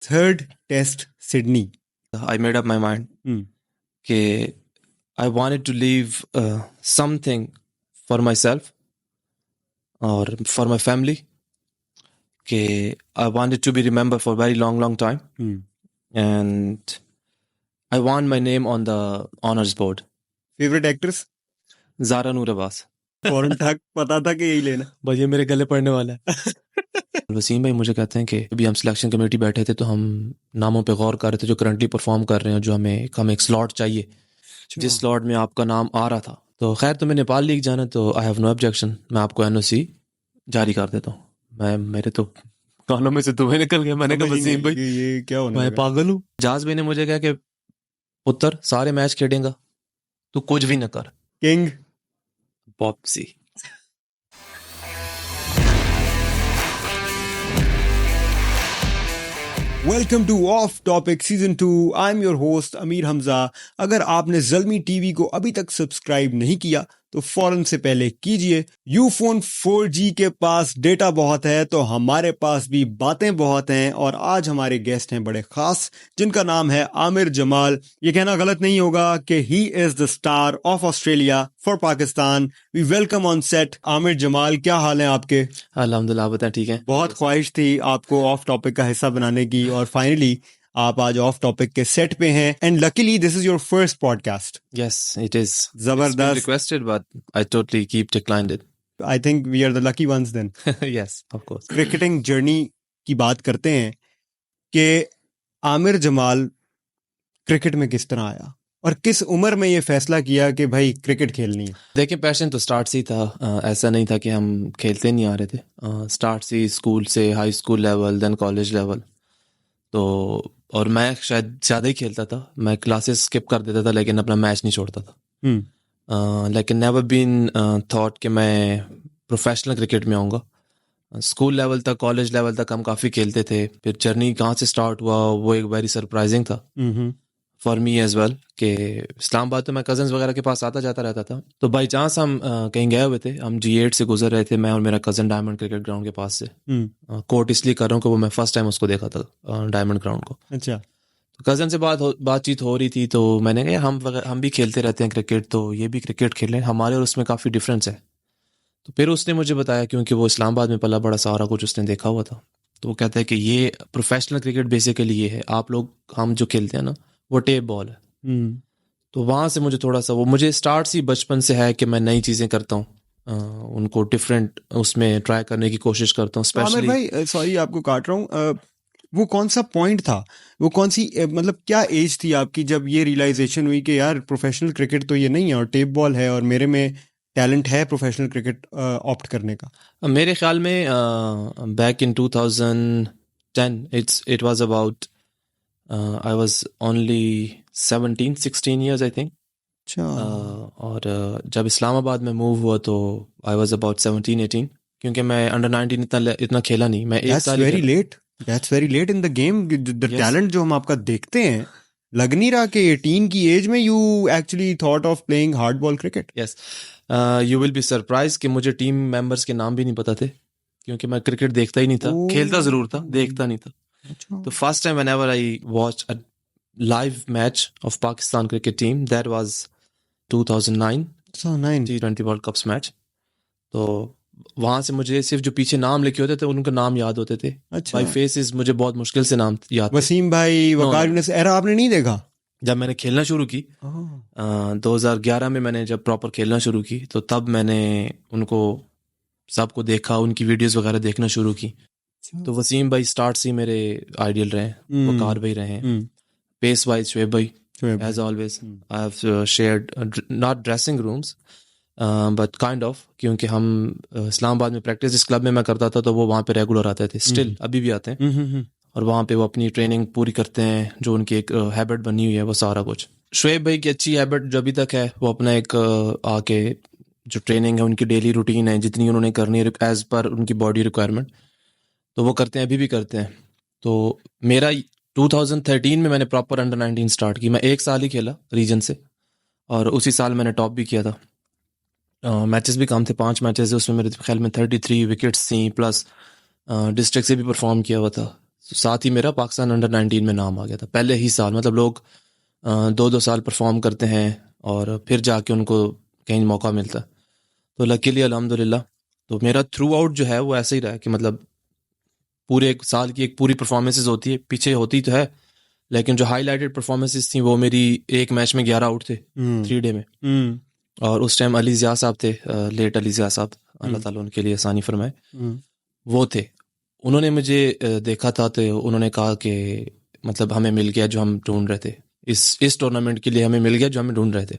Third test Sydney. I made up my mind that I wanted to leave something for myself or for my family. That I wanted to be remembered for a very long time. And I want my name on the honors board. Favourite actress? Zara Noor Abbas. फौरन तक पता था कि यही लेना। भाई ये मेरे गले पड़ने वाला है। वसीम भाई मुझे कहते हैं कि अभी हम सिलेक्शन कमेटी बैठे थे तो हम नामों पे गौर कर रहे थे जो करंटली परफॉर्म कर रहे हैं, जो हमें एक स्लॉट चाहिए जिस स्लॉट में आपका नाम आ रहा था। तो खैर तुम्हें नेपाल लीग जाना तो आई हैव नो ऑब्जेक्शन, मैं आपको एनओसी जारी कर देता हूँ। मेरे तो कानों में से तुम्हें निकल गया। मैंने कहा वसीम भाई ये क्या होने मैं लगा? पागल हूँ। जाज भाई ने मुझे कहा कि पुत्र सारे मैच खेलेगा तू कुछ भी न कर। King Popsy. Welcome two of topic season 2। I am your host Amir Hamza. अगर आपने ज़ल्मी टीवी को अभी तक सब्सक्राइब नहीं किया तो फौरन से पहले कीजिए। यूफोन 4G के पास डेटा बहुत है तो हमारे पास भी बातें बहुत हैं। और आज हमारे गेस्ट हैं बड़े खास, जिनका नाम है आमिर जमाल। ये कहना गलत नहीं होगा कि he is the star of Australia for Pakistan. We welcome on set Aamir Jamal. क्या हाल है आपके? अल्हम्दुलिल्लाह, आप बताएं ठीक है। बहुत ख्वाहिश थी आपको ऑफ टॉपिक का हिस्सा बनाने की और फाइनली आप आज ऑफ टॉपिक के सेट पे हैं। And luckily this is your first podcast. Yes, it is. जबरदस्त। It's been requested, but I totally keep declined it. I think we are the lucky ones then. Yes, of course. Cricketing journey की बात करते हैं कि Aamir Jamal cricket में किस तरह आया और किस उम्र में ये फैसला किया कि भाई क्रिकेट खेलनी है? देखिए पैशन तो स्टार्ट से ही था। ऐसा नहीं था कि हम खेलते नहीं आ रहे थे। स्टार्ट से ही स्कूल से, high school level, then college level. तो और मैं शायद ज़्यादा ही खेलता था। मैं क्लासेस स्किप कर देता था लेकिन अपना मैच नहीं छोड़ता था। लेकिन नेवर बीन थॉट कि मैं प्रोफेशनल क्रिकेट में आऊँगा। स्कूल लेवल तक, कॉलेज लेवल तक हम काफ़ी खेलते थे। फिर जर्नी कहाँ से स्टार्ट हुआ वो एक वेरी सरप्राइजिंग था फॉर मी एज वेल। कि इस्लामाबाद तो मैं कज़न्स वगैरह के पास आता जाता रहता था। तो बाई चांस हम कहीं गए हुए थे, हम G8 से गुजर रहे थे, मैं और मेरा कज़न डायमंड क्रिकेट ग्राउंड के पास से। कोर्ट इसलिए कर रहा हूँ कि वो मैं फर्स्ट टाइम उसको देखा था, डायमंड ग्राउंड को। अच्छा। तो कज़न से बातचीत हो रही थी तो मैंने कहा हम भी खेलते रहते हैं क्रिकेट, तो ये भी क्रिकेट खेलें, हमारे और उसमें काफ़ी डिफरेंस है। तो फिर उसने मुझे बताया, क्योंकि वो इस्लामाबाद में पला बड़ा, सारा कुछ उसने देखा हुआ था। तो वो कहता है कि ये प्रोफेशनल क्रिकेट बेसिकली ये है, आप लोग हम जो खेलते हैं ना वो टेप बॉल है। तो वहाँ से मुझे थोड़ा सा मुझे स्टार्ट से बचपन से है कि मैं नई चीज़ें करता हूँ, उनको डिफरेंट उसमें ट्राई करने की कोशिश करता हूँ। स्पेशली भाई सॉरी आपको काट रहा हूँ, वो कौन सा पॉइंट था, वो कौन सी मतलब क्या एज थी आपकी जब ये रियलाइजेशन हुई कि यार प्रोफेशनल क्रिकेट तो ये नहीं है और टेप बॉल है और मेरे में टैलेंट है प्रोफेशनल क्रिकेट ऑप्ट करने का? मेरे ख्याल में back in 2010 it was about I was only 17-16 years I think. अच्छा। और जब इस्लामाबाद में मूव हुआ तो आई वाज अबाउट 17-18, क्योंकि मैं अंडर 19 इतना खेला नहीं। मैं एक साल That's very late in the game. The talent जो हम आपका देखते हैं, लग नहीं रहा कि 18 की एज में you actually thought of playing hardball cricket. Yes. You will be surprised कि मुझे टीम मेंबर्स के नाम भी नहीं पता थे, क्योंकि मैं क्रिकेट देखता ही नहीं था। खेलता जरूर था, देखता नहीं था। तो first time whenever I watched a live match of Pakistan cricket team, that was 2009 T20 World Cup match। तो वहां से मुझे सिर्फ जो पीछे नाम लिखे होते थे उनका नाम याद होते थे। अच्छा। बाय फेसेस मुझे बहुत मुश्किल से नाम याद थे। वसीम भाई, वकार यूनिस एरा आपने नहीं देखा? जब मैंने खेलना शुरू की 2011 में, मैंने जब प्रॉपर खेलना शुरू की तो तब मैंने उनको सबको देखा, उनकी वीडियोस वगैरह देखना शुरू की। तो वसीम भाई स्टार्ट से मेरे आइडियल रहे, वकार भाई रहे। पेस वाइज शुएब भाई as always. I have shared not dressing rooms but kind of, क्योंकि हम इस्लामाबाद में प्रैक्टिस जिस क्लब में मैं करता था तो वो वहाँ पे रेगुलर आते थे, स्टिल अभी भी आते हैं। और वहाँ पे वो अपनी ट्रेनिंग पूरी करते हैं, जो उनकी एक हैबिट बनी हुई है वो सारा कुछ। शुएब भाई की अच्छी हैबिट जो अभी तक है, वो अपना एक आके जो ट्रेनिंग है, उनकी डेली रूटीन है, जितनी उन्होंने करनी है एज पर उनकी बॉडी रिक्वायरमेंट, तो वो करते हैं, अभी भी करते हैं। तो मेरा 2013 में मैंने प्रॉपर अंडर 19 स्टार्ट की। मैं एक साल ही खेला रीजन से और उसी साल मैंने टॉप भी किया था। मैचेस भी कम थे, 5 मैचेस, उसमें मेरे ख्याल में 33 विकेट्स थी, प्लस डिस्ट्रिक्ट से भी परफॉर्म किया हुआ था। साथ ही मेरा पाकिस्तान अंडर 19 में नाम आ गया था पहले ही साल। मतलब लोग 2-2 साल परफॉर्म करते हैं और फिर जाके उनको कहीं मौका मिलता है। तो लकीली अल्हम्दुलिल्लाह तो मेरा थ्रू आउट जो है वो ऐसे ही रहा है कि मतलब पूरे एक साल की एक पूरी परफॉर्मेंसेज होती है, पीछे होती तो है, लेकिन जो हाईलाइटेड परफॉर्मेंसेज थी वो मेरी एक मैच में 11 आउट थे 3 डे में। और उस टाइम अली ज़िया साहब थे, लेट अली ज़िया साहब, अल्लाह ताला उनके लिए आसानी फरमाए, वो थे। उन्होंने मुझे देखा था तो उन्होंने कहा कि मतलब हमें मिल गया जो हम ढूंढ रहे थे, इस टूर्नामेंट के लिए हमें मिल गया जो हमें ढूंढ रहे थे।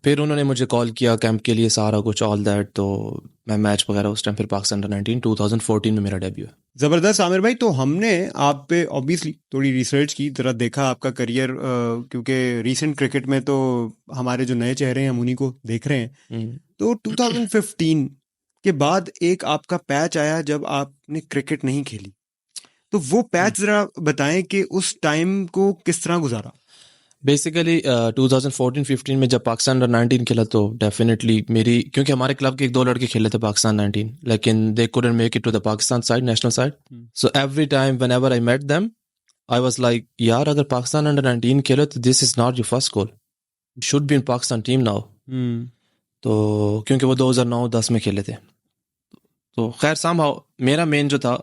फिर उन्होंने मुझे कॉल किया कैंप के लिए, सारा कुछ ऑल दैट, तो मैं मैच वगैरह उस टाइम फिर पाकिस्तान अंडर 19 2014 में मेरा डेब्यू है। जबरदस्त आमिर भाई। तो हमने आप पे ऑब्वियसली थोड़ी रिसर्च की, जरा देखा आपका करियर, क्योंकि रीसेंट क्रिकेट में तो हमारे जो नए चेहरे हैं हम उन्हीं को देख रहे हैं। तो 2015 के बाद एक आपका पैच आया जब आपने क्रिकेट नहीं खेली, तो वो पैच जरा बताएं कि उस टाइम को किस तरह गुजारा। बेसिकली 2014-15 में जब पाकिस्तान अंडर 19 खेला तो डेफिनेटली मेरी, क्योंकि हमारे क्लब के 1-2 लड़के खेले थे पाकिस्तान 19, लेकिन they couldn't make it to the Pakistan side, national side. So every time whenever I met them I was like, यार अगर पाकिस्तान अंडर 19 खेलो तो this is not your first goal, you should be in Pakistan team now. तो क्योंकि वो 2009-10 में खेले थे, तो खैर समहाउ मेरा मेन जो था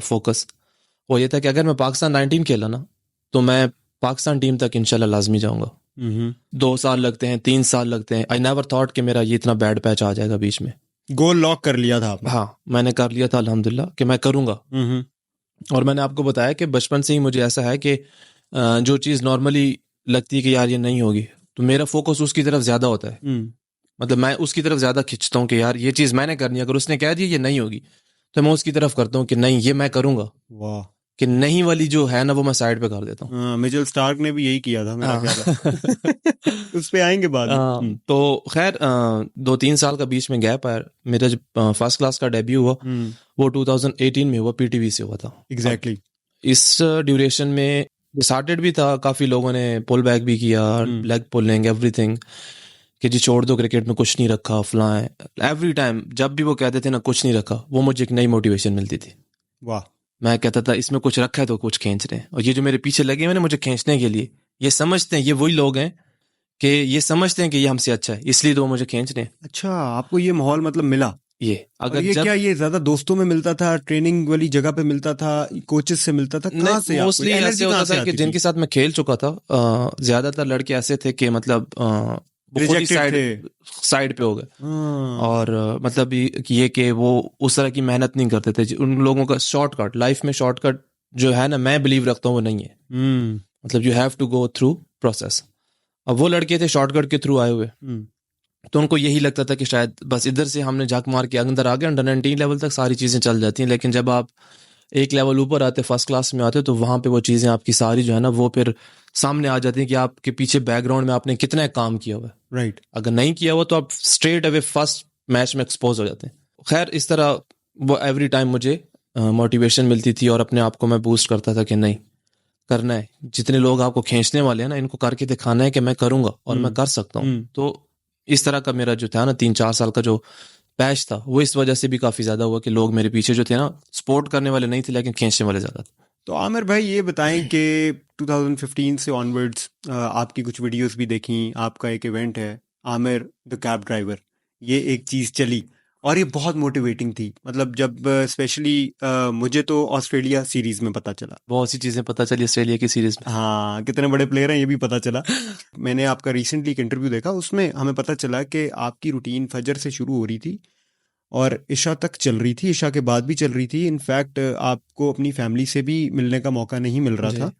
फोकस वो ये था कि अगर मैं पाकिस्तान 19 खेला ना तो मैं पाकिस्तान टीम तक इंशाल्लाह लाजमी जाऊंगा। 2 साल लगते हैं, 3 साल लगते हैं, आई नेवर थॉट कि मेरा ये इतना बैड पैच आ जाएगा बीच में। गोल लॉक कर लिया था आपने? हाँ, मैंने कर लिया था अल्हम्दुलिल्लाह कि मैं करूंगा। और मैंने आपको बताया कि बचपन से ही मुझे ऐसा है कि जो चीज़ नॉर्मली लगती है कि यार ये नहीं होगी, तो मेरा फोकस उसकी तरफ ज्यादा होता है। मतलब मैं उसकी तरफ ज्यादा खिंचता हूँ कि यार ये चीज़ मैंने करनी है, अगर उसने कह दिया ये नहीं होगी तो मैं उसकी तरफ करता हूँ कि नहीं ये मैं करूंगा। वाह। कि नहीं वाली जो है ना वो मैं साइड पे कर देता हूँ। मिचेल स्टार्क ने भी यही किया था, मेरा ख्याल है। उस पे आएंगे बाद में। तो खैर 2-3 साल का बीच में गैप आया। मेरा जो फर्स्ट क्लास का डेब्यू हुआ वो 2018 में हुआ, पीटीवी से हुआ था। एग्जैक्टली। इस ड्यूरेशन में स्टार्टेड भी था, काफी लोगों ने पुल बैक भी किया, लेग पुलिंग एवरीथिंग, कि जी छोड़ दो क्रिकेट में कुछ नहीं रखा फलां है। एवरी टाइम जब भी वो कहते थे ना कुछ नहीं रखा, वो मुझे एक नई मोटिवेशन मिलती थी। वाह। मैं कहता था इसमें कुछ रखा है तो कुछ खींच रहे हैं, और ये जो मेरे पीछे लगे हुए ना मुझे खींचने के लिए, ये समझते हैं, ये वही लोग हैं कि ये समझते हैं कि ये हमसे अच्छा है, इसलिए तो वो मुझे खींच रहे हैं। अच्छा, आपको ये माहौल मतलब मिला? ये अगर ये क्या ये ज्यादा दोस्तों में मिलता था, ट्रेनिंग वाली जगह पे मिलता था, कोचेस से मिलता था, कहाँ से? मोस्टली ऐसे होता था कि जिनके साथ मैं खेल चुका था, ज्यादातर लड़के ऐसे थे कि मतलब साइड पे हो गए, और मतलब ये कि वो उस तरह की मेहनत नहीं करते थे। उन लोगों का शॉर्टकट लाइफ में, शॉर्टकट जो है ना मैं बिलीव रखता हूँ वो नहीं है। मतलब you have to go through process. अब वो लड़के थे शॉर्टकट के थ्रू आए हुए, तो उनको यही लगता था कि शायद बस इधर से हमने झक मार के अंदर आ गए, अंडर 19 लेवल तक सारी चीजें चल जाती हैं। लेकिन जब आप एक लेवल ऊपर आते, फर्स्ट क्लास में आते, तो वहां पे वो चीजें आपकी सारी जो है ना वो फिर सामने आ जाती हैं कि आपके पीछे बैकग्राउंड में आपने कितना काम किया हुआ है। राइट। अगर नहीं किया हुआ तो आप स्ट्रेट अवे फर्स्ट मैच में एक्सपोज हो जाते हैं। खैर इस तरह वो एवरी टाइम मुझे मोटिवेशन मिलती थी और अपने आप को मैं बूस्ट करता था कि नहीं करना है, जितने लोग आपको खींचने वाले हैं ना इनको करके दिखाना है कि मैं करूंगा और मैं कर सकता हूँ। तो इस तरह का मेरा जो था ना 3-4 साल का जो पैच था वो इस वजह से भी काफी ज्यादा हुआ कि लोग मेरे पीछे जो थे ना सपोर्ट करने वाले नहीं थे लेकिन खींचने वाले ज्यादा थे। तो आमिर भाई ये बताएं कि 2015 से ऑनवर्ड्स आपकी कुछ वीडियोस भी देखी, आपका एक इवेंट है आमिर द कैब ड्राइवर, ये एक चीज़ चली और ये बहुत मोटिवेटिंग थी। मतलब जब स्पेशली मुझे तो ऑस्ट्रेलिया सीरीज में पता चला, बहुत सी चीजें पता चली ऑस्ट्रेलिया की सीरीज में। हाँ, कितने बड़े प्लेयर हैं ये भी पता चला। मैंने आपका रिसेंटली एक इंटरव्यू देखा, उसमें हमें पता चला कि आपकी रूटीन फजर से शुरू हो रही थी और इशा तक चल रही थी, इशा के बाद भी चल रही थी। इनफैक्ट आपको अपनी फैमिली से भी मिलने का मौका नहीं मिल रहा था,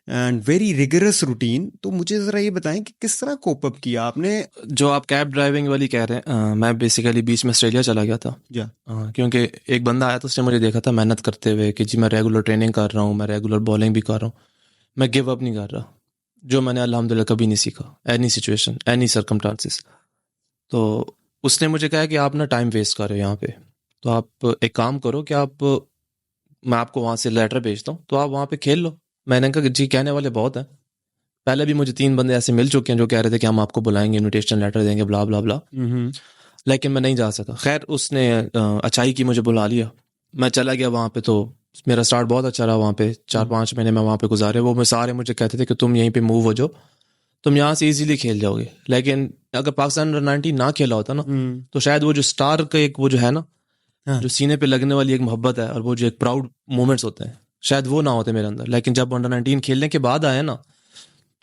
एंड वेरी रिगरस रूटीन। तो मुझे जरा ये बताएं कि किस तरह कोप अप किया आपने? जो आप कैब ड्राइविंग वाली कह रहे हैं, मैं बेसिकली बीच में ऑस्ट्रेलिया चला गया था। क्योंकि एक बंदा आया था, उसने मुझे देखा था मेहनत करते हुए कि जी मैं रेगुलर ट्रेनिंग कर रहा हूँ, मैं रेगुलर बॉलिंग भी कर रहा हूँ, मैं गिव अप नहीं कर रहा, जो मैंने अल्हम्दुलिल्लाह कभी नहीं सीखा, एनी सिचुएशन एनी सर्कमस्टांसेस। तो उसने मुझे कहा कि आप ना टाइम वेस्ट कर रहे हो यहाँ पे, तो आप एक काम करो कि मैं आपको वहाँ से लेटर भेजता हूँ, तो आप वहाँ पे खेल लो। मैंने कहा जी कहने वाले बहुत हैं, पहले भी मुझे 3 बंदे ऐसे मिल चुके हैं जो कह रहे थे कि हम आपको बुलाएंगे, इनविटेशन लेटर देंगे, ब्ला ब्ला ब्ला, लेकिन मैं नहीं जा सका। खैर उसने अच्छाई की, मुझे बुला लिया, मैं चला गया वहाँ पे। तो मेरा स्टार्ट बहुत अच्छा रहा वहाँ पे, 4-5 महीने मैं वहाँ पे गुजारे। वो सारे मुझे कहते थे कि तुम यहीं पे मूव हो जाओ, तुम यहाँ से इजीली खेल जाओगे। लेकिन अगर पाकिस्तान अंडर-19 ना खेला होता ना, तो शायद वो जो स्टार का एक वो जो है ना, हाँ। जो सीने पे लगने वाली एक मोहब्बत है और वो जो एक प्राउड मोमेंट्स होते हैं, शायद वो ना होते मेरे अंदर। लेकिन जब अंडर-19 खेलने के बाद आया ना,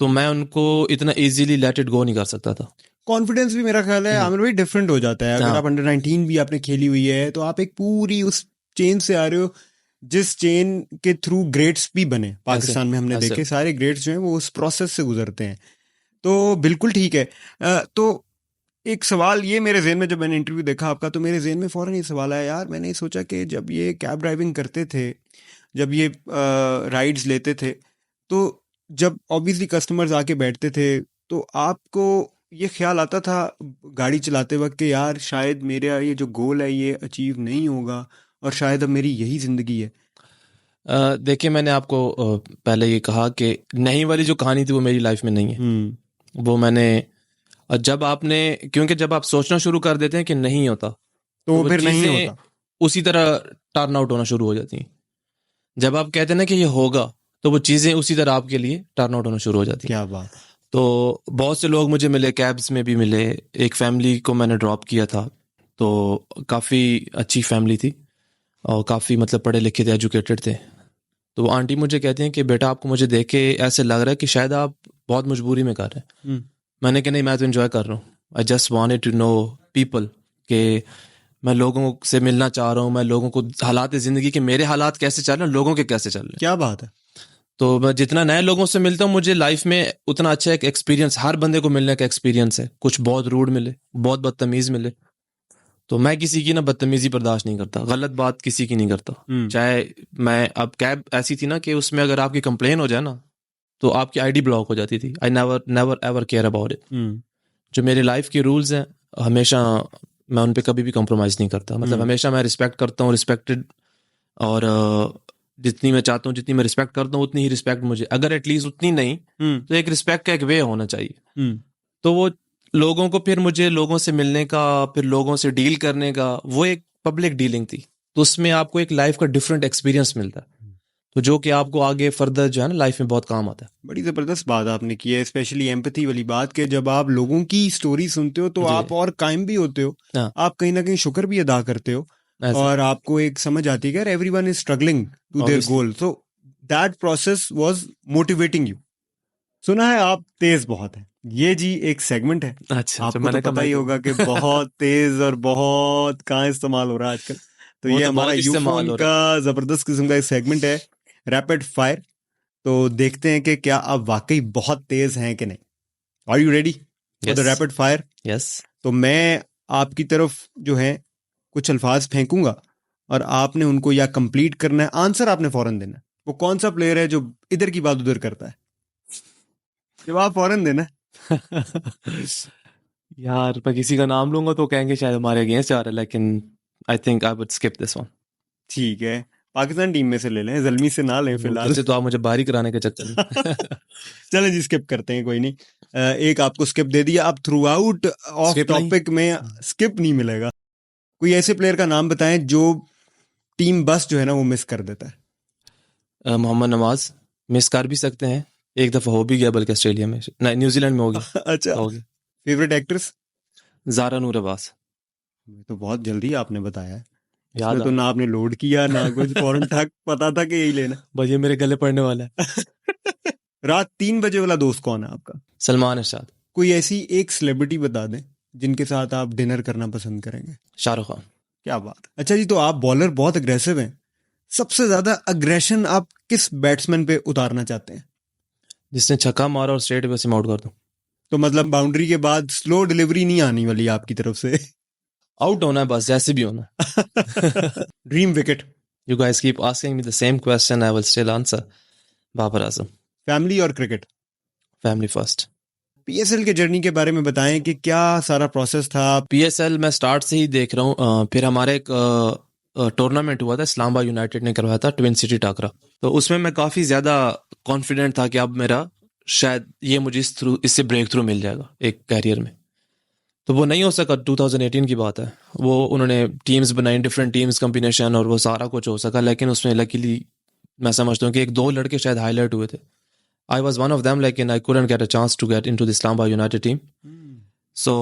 तो मैं उनको इतना इजीली लेट इट गो नहीं कर सकता था। कॉन्फिडेंस भी मेरा ख्याल है आमिर भाई डिफरेंट हो जाता है। अगर हाँ। आप अंडर 19 भी आपने खेली हुई है तो आप एक पूरी उस चेन से आ रहे हो जिस चेन के थ्रू ग्रेड्स भी बने। पाकिस्तान में हमने ऐसे। देखे सारे ग्रेड्स जो हैं वो उस प्रोसेस से गुजरते हैं। तो बिल्कुल ठीक है। तो एक सवाल ये मेरे ज़हन में, जब मैंने इंटरव्यू देखा आपका तो मेरे ज़हन में फ़ौरन ये सवाल आया यार, मैंने सोचा कि जब ये कैब ड्राइविंग करते थे, जब ये राइड्स लेते थे, तो जब ऑब्वियसली कस्टमर्स आके बैठते थे तो आपको ये ख्याल आता था गाड़ी चलाते वक्त कि यार शायद मेरा ये जो गोल है ये अचीव नहीं होगा और शायद अब मेरी यही ज़िंदगी है? देखिए, मैंने आपको पहले ये कहा कि नहीं वाली जो कहानी थी वो मेरी लाइफ में नहीं है। वो मैंने जब आपने, क्योंकि जब आप सोचना शुरू कर देते हैं कि नहीं होता, तो वो फिर नहीं चीज़ें होता। उसी तरह टर्न आउट होना शुरू हो जाती हैं। जब आप कहते हैं ना कि ये होगा, तो वो चीज़ें उसी तरह आपके लिए टर्न आउट होना शुरू हो जाती हैं। क्या बात। तो बहुत से लोग मुझे मिले, कैब्स में भी मिले। एक फैमिली को मैंने ड्रॉप किया था, तो काफ़ी अच्छी फैमिली थी और काफ़ी मतलब पढ़े लिखे थे, एजुकेटेड थे। तो वो आंटी मुझे कहती हैं कि बेटा आपको मुझे देख के ऐसे लग रहा है कि शायद आप बहुत मजबूरी में कर रहे हैं। मैंने कहा नहीं, मैं तो एंजॉय कर रहा हूँ। I just wanted to know people, कि मैं लोगों से मिलना चाह रहा हूँ, मैं लोगों को हालात ज़िंदगी के, मेरे हालात कैसे चल रहे हैं, लोगों के कैसे चल रहे हैं। क्या बात है। तो मैं जितना नए लोगों से मिलता हूँ, मुझे लाइफ में उतना अच्छा एक एक्सपीरियंस, हर बंदे को मिलने का एक्सपीरियंस है। कुछ बहुत रूड मिले, बहुत बदतमीज मिले, तो मैं किसी की ना बदतमीजी बर्दाश्त नहीं करता, गलत बात किसी की नहीं करता। चाहे मैं, अब कैब ऐसी थी ना कि उसमें अगर आपकी कंप्लेन हो जाए ना, तो आपकी आईडी ब्लॉक हो जाती थी। I never ever care about it. जो मेरे लाइफ के रूल्स हैं, हमेशा मैं उन पे कभी भी कॉम्प्रोमाइज़ नहीं करता। मतलब हमेशा मैं रिस्पेक्ट करता हूँ, रिस्पेक्टेड, और जितनी मैं चाहता हूँ, जितनी मैं रिस्पेक्ट करता हूँ, उतनी ही रिस्पेक्ट मुझे, अगर एटलीस्ट उतनी नहीं, तो एक रिस्पेक्ट का एक वे होना चाहिए। तो वो लोगों को, फिर मुझे लोगों से मिलने का, फिर लोगों से डील करने का, वो एक पब्लिक डीलिंग थी। तो उसमें आपको एक लाइफ का डिफरेंट एक्सपीरियंस मिलता है, तो जो कि आपको आगे फर्दर जो है ना लाइफ में बहुत काम आता है। बड़ी ज़बरदस्त बात आपने की है, स्पेशली एम्पैथी वाली बात, कि जब आप लोगों की स्टोरी सुनते हो तो आप और कायम भी होते हो, आप कहीं ना कहीं शुक्र भी अदा करते हो, और आपको एक समझ आती है कि everyone is struggling to their goal. So that process was motivating you. सुना है आप तेज बहुत है, ये जी एक सेगमेंट है। अच्छा, आपको तो पता ही होगा कि बहुत तेज और बहुत कहाँ इस्तेमाल हो रहा है आजकल। तो ये हमारा यूफोन का जबरदस्त किस्म का एक सेगमेंट है, रैपिड फायर। तो देखते हैं कि क्या आप वाकई बहुत तेज हैं कि नहीं। Are you ready for the rapid fire? Yes. तो मैं आपकी तरफ जो है कुछ अल्फाज फेंकूंगा और आपने उनको या कंप्लीट करना है, आंसर आपने फौरन देना है। वो कौन सा प्लेयर है जो इधर की बात उधर करता है, जवाब फौरन देना। यार मैं किसी का नाम लूंगा तो कहेंगे शायद हमारे अगेंस्ट आ रहा है, लेकिन I think I would skip this one. ठीक है, पाकिस्तान टीम में से ले लें, जल्मी से ना लें फिलहाल। तो आप मुझे बारी कराने के चक्कर में चलें जी, स्किप करते हैं, कोई नहीं। एक आपको स्किप दे दिया, अब थ्रू आउट ऑफ टॉपिक में स्किप नहीं मिलेगा। कोई ऐसे प्लेयर का नाम बताएं जो टीम बस जो है ना वो मिस कर देता है। मोहम्मद नवाज मिस कर भी सकते हैं, एक दफा हो भी गया, बल्कि ऑस्ट्रेलिया में, नहीं न्यूजीलैंड में हो गया। अच्छा, हो गया। Favourite actress? ज़ारा नूर अब्बास। तो बहुत जल्दी आपने बताया है, याद तो ना आपने लोड किया ना कुछ, फौरन ठक पता था कि यही लेना। बस ये मेरे गले पड़ने वाला है। रात 3 बजे वाला दोस्त कौन है आपका? सलमान इरशाद। कोई ऐसी एक सेलिब्रिटी बता दें जिनके साथ आप डिनर करना पसंद करेंगे। शाहरुख खान। क्या बात। अच्छा जी, तो आप बॉलर बहुत अग्रेसिव हैं, सबसे ज्यादा अग्रेशन आप किस बैट्समैन पे उतारना चाहते हैं? जिसने छक्का मारा और स्ट्रेट पे सिम आउट कर दूं। तो मतलब बाउंड्री के बाद स्लो डिलीवरी नहीं आनी वाली आपकी तरफ से? आउट होना है बस, जैसे भी होना। Dream wicket? You guys keep asking me the same question, I will still answer. Babar Azam. Family और क्रिकेट? Family first. पीएसएल के जर्नी के बारे में बताएं कि क्या सारा प्रोसेस था। पीएसएल मैं स्टार्ट से ही देख रहा हूँ। फिर हमारे एक टूर्नामेंट हुआ था, इस्लामाबाद यूनाइटेड ने करवाया था, ट्विन सिटी टाकरा। तो उसमें मैं काफ़ी ज़्यादा कॉन्फिडेंट था कि अब मेरा शायद ये मुझे इससे ब्रेक थ्रू मिल जाएगा एक कैरियर में। तो वो नहीं हो सका, 2018 की बात है। वो उन्होंने टीम्स बनाई, डिफरेंट टीम्स कॉम्बिनेशन, और वो सारा कुछ हो सका, लेकिन उसमें लकीली मैं समझता हूँ कि 1-2 लड़के शायद हाईलाइट हुए थे। I was one of them, लेकिन आई couldn't get a chance to get into the Islamabad United team. So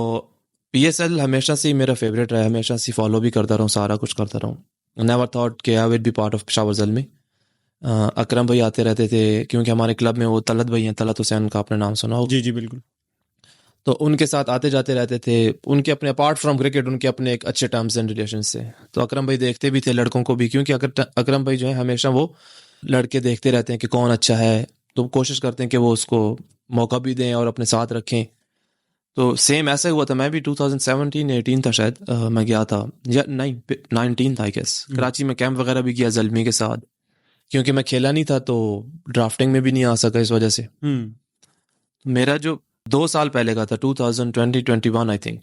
PSL हमेशा से ही मेरा फेवरेट रहा है, हमेशा से फॉलो भी करता रहा हूँ, सारा कुछ करता रहा हूँ। नेवर थॉट कि I will be part of Peshawar Zalmi. Akram भाई आते रहते थे, क्योंकि हमारे क्लब में वो तलत भाई हैं, तलत हुसैन का आपने नाम सुना होगा। जी जी बिल्कुल। तो उनके साथ आते जाते रहते थे। उनके अपने अपार्ट फ्रॉम क्रिकेट उनके अपने एक अच्छे टर्म्स एंड रिलेशन से। तो अकरम भाई देखते भी थे लड़कों को भी, क्योंकि अकरम भाई जो है हमेशा वो लड़के देखते रहते हैं कि कौन अच्छा है, तो कोशिश करते हैं कि वो उसको मौका भी दें और अपने साथ रखें। तो सेम ऐसा ही हुआ था। मैं भी 2017-18 था शायद, मैं गया था, या नहीं 19 था आई गेस। कराची में कैंप वगैरह भी किया ज़ल्मी के साथ, क्योंकि मैं खेला नहीं था तो ड्राफ्टिंग में भी नहीं आ सका इस वजह से। मेरा जो 2 साल पहले का था, 2020-21 आई थिंक,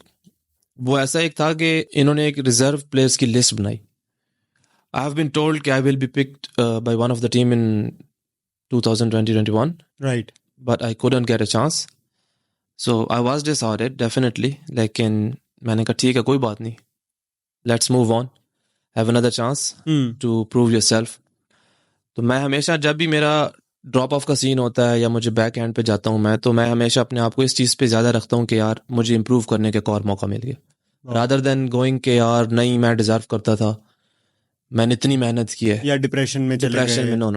वो ऐसा एक था कि इन्होंने एक रिजर्व प्लेयर्स की लिस्ट बनाई। आई हैव बीन टोल्ड कि I will be picked by one of the team in 2020-21, right, but I couldn't get a chance, so I was disheartened definitely, लेकिन मैंने कहा ठीक है कोई बात नहीं, let's move on, have another chance to prove yourself। तो मैं हमेशा जब भी मेरा ड्रॉप ऑफ का सीन होता है या मुझे बैक हैंड पे जाता हूँ मैं, तो मैं हमेशा अपने आप को इस चीज़ पे ज़्यादा रखता हूँ कि यार मुझे इम्प्रूव करने का एक और मौका मिल गया, रादर देन गोइंग के यार नहीं मैं डिजर्व करता था, मैंने इतनी मेहनत की है, या डिप्रेशन में चले गए। में no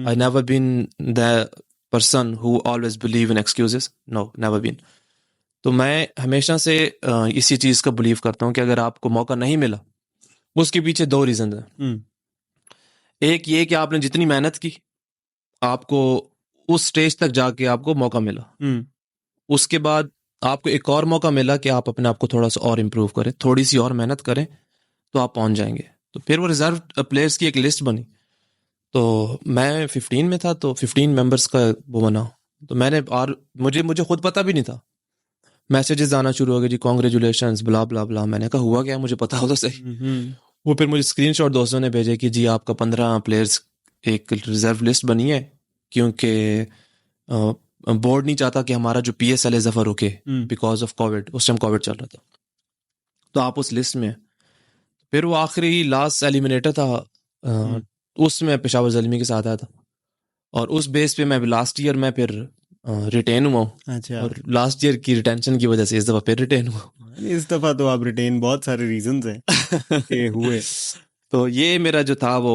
I never been the person who always believe in excuses, no never been. तो मैं हमेशा से इसी चीज़ का बिलीव करता हूँ कि अगर आपको मौका नहीं मिला, उसके पीछे 2 रीज़न हैं। एक ये कि आपने जितनी मेहनत की, आपको उस स्टेज तक जाके आपको मौका मिला, उसके बाद आपको एक और मौका मिला कि आप अपने आप को थोड़ा सा और इम्प्रूव करें, थोड़ी सी और मेहनत करें तो आप पहुंच जाएंगे। तो फिर वो रिजर्व प्लेयर्स की एक लिस्ट बनी, तो मैं 15 में था, तो 15 मेंबर्स का वो बना। तो मैंने, और मुझे खुद पता भी नहीं था, मैसेजेस आना शुरू हो गए जी, कॉन्ग्रेचुलेशंस ब्ला ब्ला ब्ला। मैंने कहा हुआ क्या, मुझे पता हो तो सही। वो फिर मुझे स्क्रीनशॉट दोस्तों ने भेजे कि जी आपका 15 प्लेयर्स एक रिजर्व लिस्ट बनी है, क्योंकि बोर्ड नहीं चाहता कि हमारा जो PSL है ज़फर रुके बिकॉज ऑफ कोविड। उस टाइम कोविड चल रहा था, तो आप उस लिस्ट में। फिर वो आखिरी लास्ट एलिमिनेटर था, उसमें पेशावर ज़ल्मी के साथ आया था, और उस बेस पे मैं लास्ट ईयर में फिर रिटेन हुआ हूँ। अच्छा। और लास्ट ईयर की रिटेंशन की वजह से इस दफ़ा फिर रिटेन हुआ। इस दफा तो आप रिटेन, बहुत सारे रीजंस हैं कि हुए। तो ये मेरा जो था वो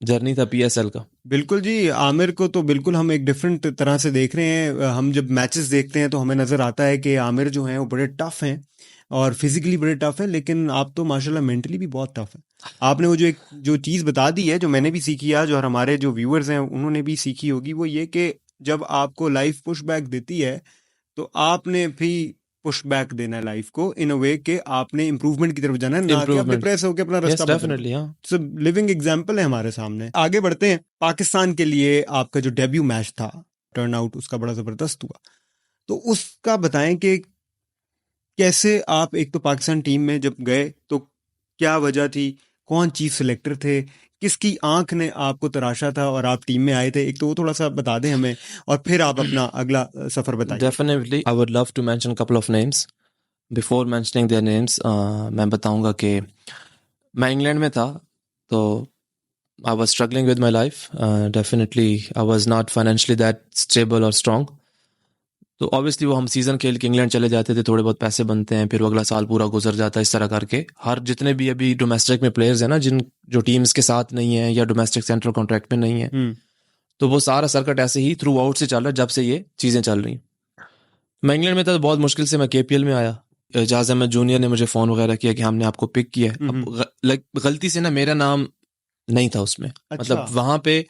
जर्नी था PSL का। बिल्कुल जी, आमिर को तो बिल्कुल हम एक डिफरेंट तरह से देख रहे हैं। हम जब मैचेस देखते हैं तो हमें नज़र आता है कि आमिर जो हैं वो बड़े टफ हैं और फिजिकली बड़े टफ हैं, लेकिन आप तो माशाल्लाह मेंटली भी बहुत टफ है। आपने वो जो चीज़ बता दी है, जो मैंने भी सीखी आज और हमारे जो व्यूअर्स हैं उन्होंने भी सीखी होगी, वो ये कि जब आपको लाइफ पुश बैक देती है तो आपने भी पुश बैक देना है लाइफ को, इन अ वे कि आपने इंप्रूवमेंट की तरफ जाना है, ना कि आप डिप्रेस होकर अपना रास्ता डेफिनेटली। हाँ, लिविंग एग्जांपल है हमारे सामने। आगे बढ़ते हैं। पाकिस्तान के लिए आपका जो डेब्यू मैच था, टर्न आउट उसका बड़ा जबरदस्त हुआ, तो उसका बताएं कि कैसे आप एक तो पाकिस्तान टीम में जब गए तो क्या वजह थी, कौन चीफ सिलेक्टर थे, किसकी आंख ने आपको तराशा था और आप टीम में आए थे, एक तो वो थोड़ा सा बता दें हमें, और फिर आप अपना अगला सफर बताइए। Definitely I would love to mention couple of names. Before mentioning their names मैं बताऊंगा कि मैं इंग्लैंड में था, तो I was struggling with my life. Definitely I was not financially that stable और स्ट्रांग। तो ऑब्वियसली वो हम सीज़न खेल के इंग्लैंड चले जाते थे, थोड़े बहुत पैसे बनते हैं, फिर वो अगला साल पूरा गुजर जाता है इस तरह करके। हर जितने भी अभी डोमेस्टिक में प्लेयर्स हैं ना, जो टीम्स के साथ नहीं है या डोमेस्टिक सेंट्रल कॉन्ट्रैक्ट में नहीं है, तो वो सारा सर्किट ऐसे ही थ्रू आउट से चल रहा है जब से ये चीज़ें चल रही हैं। मैं इंग्लैंड में था, तो बहुत मुश्किल से मैं KPL में आया। एजाज अहमद जूनियर ने मुझे फ़ोन वगैरह किया कि हमने आपको पिक किया है। अब गलती से ना मेरा नाम नहीं था उसमें। अच्छा। मतलब वहाँ पे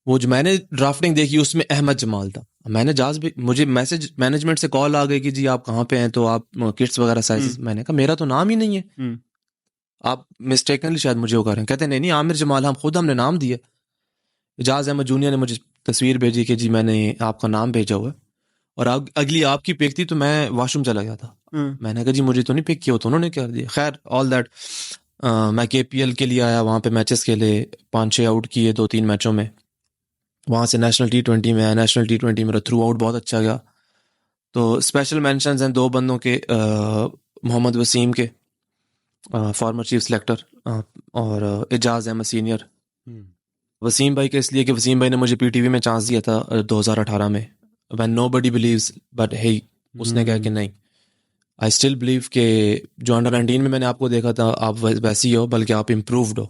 वो जो मैंने ड्राफ्टिंग देखी उसमें अहमद जमाल था। मैंने जहाज भी, मुझे मैसेज मैनेजमेंट से कॉल आ गई कि जी आप कहाँ पे हैं, तो आप किट्स वगैरह साइजेस। मैंने कहा मेरा तो नाम ही नहीं है, आप मिस्टेकनली शायद मुझे वो कर रहे हैं। कहते नहीं आमिर जमाल, हमने नाम दिया। एजाज अहमद जूनियर ने मुझे तस्वीर भेजी कि जी मैंने आपका नाम भेजा हुआ है, और अगली आपकी पिक थी, तो मैं वॉशरूम चला गया था। मैंने कहा जी मुझे तो नहीं पिक किया, तो उन्होंने कर दिया। खैर ऑल दैट, मैं KPL के लिए आया, वहाँ पे मैचेस खेले, 5-6 आउट किए 2-3 मैचों में। वहाँ से नेशनल T20 में आया, नेशनल T20 मेरा थ्रू आउट बहुत अच्छा गया। तो स्पेशल मेंशंस हैं 2 बंदों के, मोहम्मद वसीम के, फॉर्मर चीफ सेलेक्टर, और एजाज अहमद सीनियर। वसीम भाई के इसलिए कि वसीम भाई ने मुझे पीटीवी में चांस दिया था 2018 में, व्हेन नोबडी बिलीव्स बट हे, उसने कहा कि नहीं, आई स्टिल बिलीव के जो अंडर 19 में मैंने आपको देखा था आप वैसे ही हो, बल्कि आप इम्प्रूव्ड हो।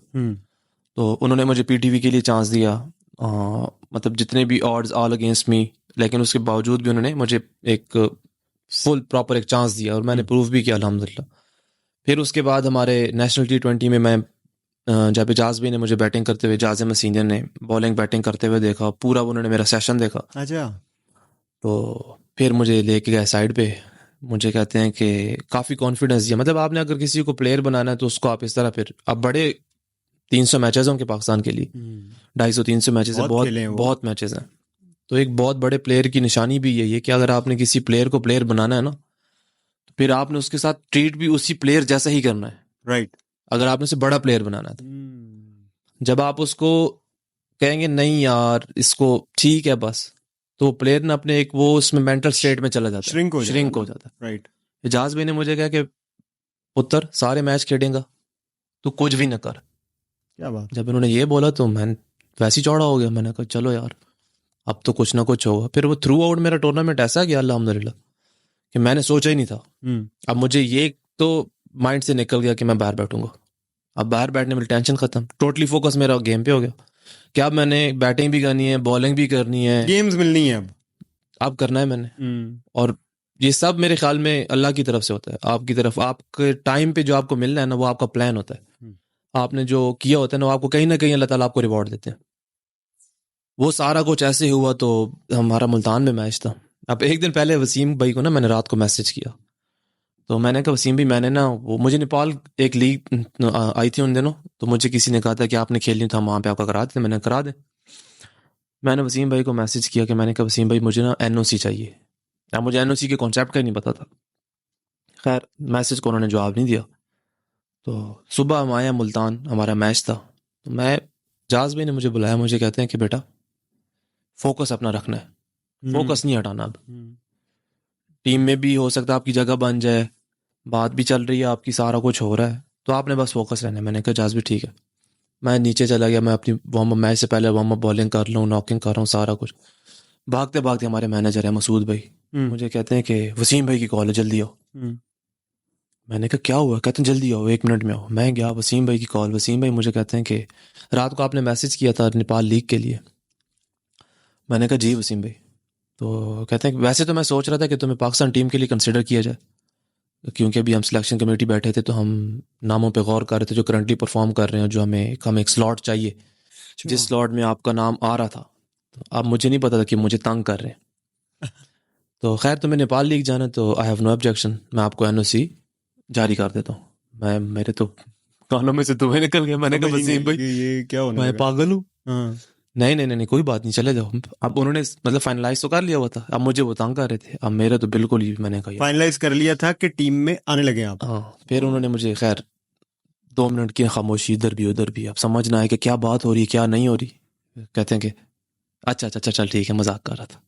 तो उन्होंने मुझे पीटीवी के लिए चांस दिया, मतलब जितने भी ऑड्स ऑल अगेंस्ट मी, लेकिन उसके बावजूद भी उन्होंने मुझे एक फुल प्रॉपर एक चांस दिया, और मैंने प्रूव भी किया अल्हम्दुलिल्लाह। फिर उसके बाद हमारे नेशनल T20 में मैं जब एजाज भाई ने मुझे बैटिंग करते हुए, एजाज अहमद सीनियर ने बॉलिंग बैटिंग करते हुए देखा, पूरा उन्होंने मेरा सेशन देखा। अच्छा। तो फिर मुझे लेके गए साइड पे, मुझे कहते हैं कि काफ़ी कॉन्फिडेंस दिया, मतलब आपने अगर किसी को प्लेयर बनाना है तो उसको आप इस तरह, फिर अब बड़े 300 मैचेस होंगे पाकिस्तान के लिए, 250-300 मैचेस है, बहुत मैचेस हैं। तो एक बहुत बड़े प्लेयर की निशानी भी यही है कि अगर आपने किसी प्लेयर को प्लेयर बनाना है ना, तो फिर आपने उसके साथ ट्रीट भी उसी प्लेयर जैसा ही करना है, राइट। अगर आपने उसे बड़ा प्लेयर बनाना है तो। जब आप उसको कहेंगे नहीं यार इसको ठीक है बस, तो प्लेयर ना अपने एक वो उसमें मेंटल स्टेट में चला जाता है, श्रिंक हो जाता है। राइट। एजाज भाई ने मुझे कहा कि पुत्र सारे मैच खेलेगा तो कुछ भी ना कर। क्या बात। जब इन्होंने ये बोला तो मैं वैसे ही चौड़ा हो गया, मैंने कहा चलो यार अब तो कुछ ना कुछ होगा। फिर वो थ्रू आउट मेरा टूर्नामेंट ऐसा गया अल्हम्दुलिल्लाह कि मैंने सोचा ही नहीं था। अब मुझे ये तो माइंड से निकल गया कि मैं बाहर बैठूंगा, अब बाहर बैठने में टेंशन खत्म, टोटली फोकस मेरा गेम पे हो गया कि अब मैंने बैटिंग भी करनी है, बॉलिंग भी करनी है, गेम्स मिलनी है अब करना है मैंने। और ये सब मेरे ख्याल में अल्लाह की तरफ से होता है, आपकी तरफ, आपके टाइम पे जो आपको मिलना है ना वो आपका प्लान होता है, आपने जो किया होता है ना वो आपको कहीं ना कहीं अल्लाह ताला आपको रिवॉर्ड देते हैं। वो सारा कुछ ऐसे हुआ तो हमारा मुल्तान में मैच था। अब एक दिन पहले वसीम भाई को ना मैंने रात को मैसेज किया, तो मैंने कहा वसीम भाई मैंने ना वो मुझे नेपाल एक लीग आई थी उन दिनों, तो मुझे किसी ने कहा था कि आपने खेलनी था वहाँ पे आपका करा देते, मैंने करा दे। मैंने वसीम भाई को मैसेज किया कि मैंने कहा वसीम भाई मुझे ना एनओसी चाहिए। अब मुझे एनओसी के कॉन्सेप्ट का ही नहीं पता था। खैर मैसेज को उन्होंने जवाब नहीं दिया। तो सुबह हम आए मुल्तान, हमारा मैच था, तो मैं जाज भाई ने मुझे बुलाया, मुझे कहते हैं कि बेटा फोकस अपना रखना है, फोकस नहीं हटाना। अब टीम में भी हो सकता है आपकी जगह बन जाए, बात भी चल रही है आपकी, सारा कुछ हो रहा है, तो आपने बस फोकस रहना है। मैंने कहा जाज भी ठीक है। मैं नीचे चला गया, मैं अपनी वार्म अप मैच से पहले वार्म अप बॉलिंग कर रहा हूँ, नॉकिंग कर रहा हूँ, सारा कुछ। भागते भागते हमारे मैनेजर है मसूद भाई, मुझे कहते हैं कि वसीम भाई की कॉल है, जल्दी आओ। मैंने कहा क्या हुआ? कहते हैं जल्दी आओ, 1 मिनट में आओ। मैं गया, वसीम भाई की कॉल। वसीम भाई मुझे कहते हैं कि रात को आपने मैसेज किया था नेपाल लीग के लिए। मैंने कहा जी वसीम भाई। तो कहते हैं वैसे तो मैं सोच रहा था कि तुम्हें पाकिस्तान टीम के लिए कंसिडर किया जाए, क्योंकि अभी हम सिलेक्शन कमेटी बैठे थे तो हम नामों पे गौर कर रहे थे जो करंटली परफॉर्म कर रहे हैं, जो हमें एक स्लॉट चाहिए, जिस स्लॉट में आपका नाम आ रहा था। तो अब मुझे नहीं पता था कि मुझे तंग कर रहे हैं। तो खैर तुम्हें नेपाल लीग जाना तो आई हैव नो ऑब्जेक्शन, मैं आपको एनओसी जारी कर देता हूँ। मैं मेरे तो कानों में से धुएं निकल गए। मैंने कहा वसीम भाई ये क्या होने मैं पागल हूँ? नहीं नहीं नहीं कोई बात नहीं, चले जाओ। अब उन्होंने मतलब फाइनलाइज तो कर लिया हुआ था, अब मुझे वो तंग कर रहे थे। अब मेरा तो बिल्कुल ही, मैंने कहा फाइनलाइज कर लिया था कि टीम में आने लगे आप। हाँ। फिर उन्होंने मुझे खैर 2 मिनट की खामोशी, इधर भी उधर भी, अब समझ ना आए कि क्या बात हो रही है क्या नहीं हो रही। कहते हैं कि अच्छा अच्छा चल ठीक है, मजाक कर रहा था,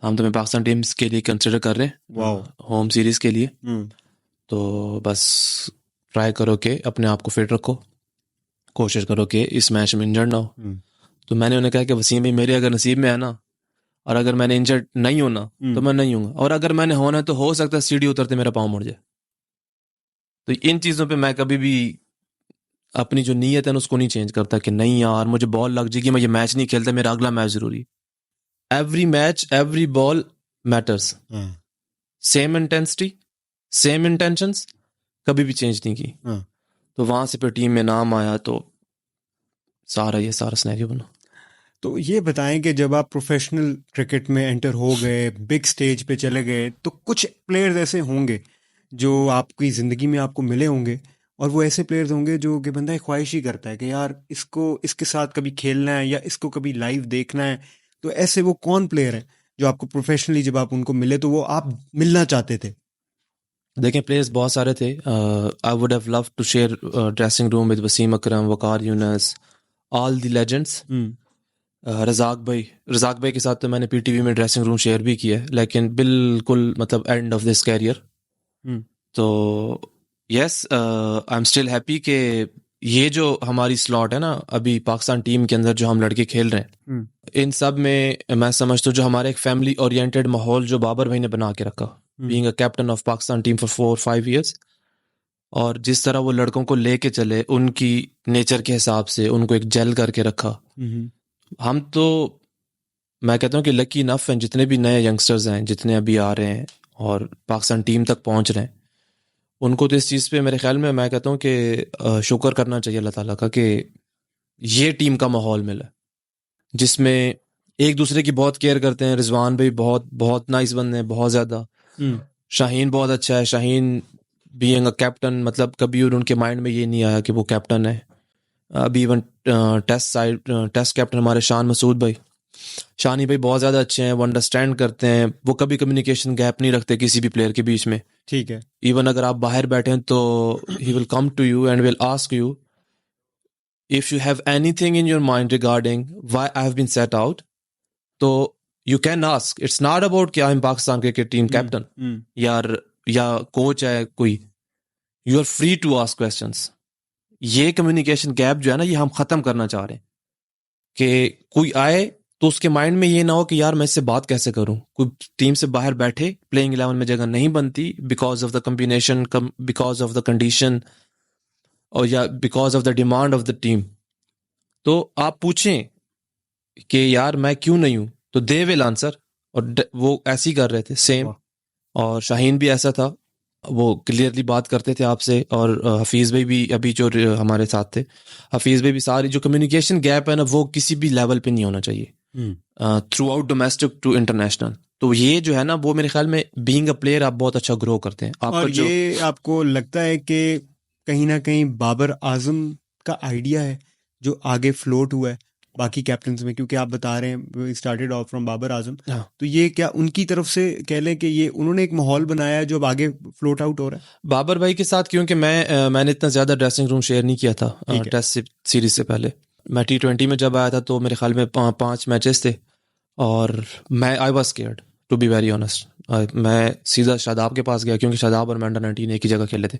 हम तुम्हें पाकिस्तान टीम्स के लिए कंसिडर कर रहे हैं होम सीरीज के लिए, तो बस ट्राई करो कि अपने आप को फिट रखो, कोशिश करो कि इस मैच में इंजर्ड ना हो। तो मैंने उन्हें कहा कि वसीम भाई मेरे अगर नसीब में है ना, और अगर मैंने इंजर्ड नहीं होना तो मैं नहीं हूँ, और अगर मैंने होना तो हो सकता है सीढ़ी उतरते मेरा पाँव मुड़ जाए। तो इन चीज़ों पे मैं कभी भी अपनी जो नीयत है ना उसको नहीं चेंज करता कि नहीं यार मुझे बॉल लग जाएगी, मैं ये मैच नहीं खेलता, मेरा अगला मैच जरूरी। Every match every ball matters, same intensity same intentions, कभी भी चेंज नहीं की। तो वहां से फिर टीम में नाम आया, तो सारा सिनेरियो बना। तो ये बताएं कि जब आप प्रोफेशनल क्रिकेट में एंटर हो गए, बिग स्टेज पे चले गए, तो कुछ प्लेयर्स ऐसे होंगे जो आपकी ज़िंदगी में आपको मिले होंगे, और वो ऐसे प्लेयर्स होंगे जो कि बंदा ख्वाहिश ही करता है कि यार इसको इसके साथ कभी खेलना है या इसको कभी लाइव देखना है। तो ऐसे वो कौन प्लेयर है जो आपको प्रोफेशनली जब आप उनको मिले तो वो आप मिलना चाहते थे? देखें प्लेयर्स बहुत सारे थे। I would have love to share dressing room with Wasim Akram, Waqar Younis, all the legends. Razzaq भाई के साथ तो मैंने पीटीवी में ड्रेसिंग रूम शेयर भी किया है, लेकिन बिल्कुल मतलब एंड ऑफ दिस कैरियर। तो yes, I am still happy कि ये जो हमारी स्लॉट है ना अभी पाकिस्तान टीम के अंदर जो हम लड़के खेल रहे हैं, इन सब में मैं समझता हूँ जो हमारे एक फैमिली ओरिएंटेड माहौल जो बाबर भाई ने बना के रखा, being a captain of Pakistan team for 4-5 years, और जिस तरह वो लड़कों को लेके चले उनकी नेचर के हिसाब से उनको एक जेल करके रखा। हम तो मैं कहता हूँ कि लकी इनफ हैं जितने भी नए यंगस्टर्स हैं जितने अभी आ रहे हैं और पाकिस्तान टीम तक पहुंच रहे हैं, उनको तो इस चीज़ पे मेरे ख्याल में मैं कहता हूँ कि शुक्र करना चाहिए अल्लाह ताला का कि ये टीम का माहौल मिला जिसमें एक दूसरे की बहुत केयर करते हैं। रिजवान भाई बहुत बहुत नाइस बंदे हैं, बहुत ज़्यादा। शाहीन बहुत अच्छा है। शाहीन बीइंग अ कैप्टन, मतलब कभी उनके माइंड में ये नहीं आया कि वो कैप्टन है। अभी इवन टेस्ट कैप्टन हमारे शान मसूद भाई, शानी भाई बहुत ज़्यादा अच्छे हैं, वो अंडरस्टैंड करते हैं, वो कभी कम्युनिकेशन गैप नहीं रखते किसी भी प्लेयर के बीच में। ठीक है। इवन अगर आप बाहर बैठे हैं तो he will come to you and will ask you if you have anything in your mind regarding why I have been set out, तो you can ask. It's not about कि I am Pakistan cricket team captain या coach है कोई, you are free to ask questions. ये communication gap जो है ना ये हम खत्म करना चाह रहे हैं कि कोई आए तो उसके माइंड में ये ना हो कि यार मैं इससे बात कैसे करूं। कोई टीम से बाहर बैठे, प्लेइंग 11 में जगह नहीं बनती because of the combination, because of the condition और या because of the demand of the team, तो आप पूछें कि यार मैं क्यों नहीं हूं, तो दे विल आंसर। और वो ऐसे ही कर रहे थे सेम। और शाहीन भी ऐसा था, वो क्लियरली बात करते थे आपसे। और हफीज़ भाई भी अभी जो हमारे साथ थे, हफीज़ भाई भी सारी जो कम्युनिकेशन गैप है ना वो किसी भी लेवल पे नहीं होना चाहिए throughout domestic to international. तो ये जो है ना वो मेरे ख्याल में बीइंग अ प्लेयर आप बहुत अच्छा ग्रो करते हैं। और ये आपको लगता है कि कहीं ना कहीं बाबर आजम का आइडिया है जो आगे फ्लोट हुआ है बाकी कैप्टन्स में, क्योंकि आप बता रहे हैं started off from Babar Azam, तो ये क्या उनकी तरफ से कह लें कि ये उन्होंने एक माहौल बनाया है जो अब आगे फ्लोट आउट हो रहा है बाबर भाई के साथ? क्योंकि मैंने इतना ज्यादा ड्रेसिंग रूम शेयर नहीं किया था टेस्ट सीरीज से पहले। मैं T20 में जब आया था तो मेरे ख्याल में 5 मैचेस थे और मैं I was scared to be very honest. मैं सीधा शादाब के पास गया क्योंकि शादाब और मैं अंडर-19 एक ही जगह खेले थे,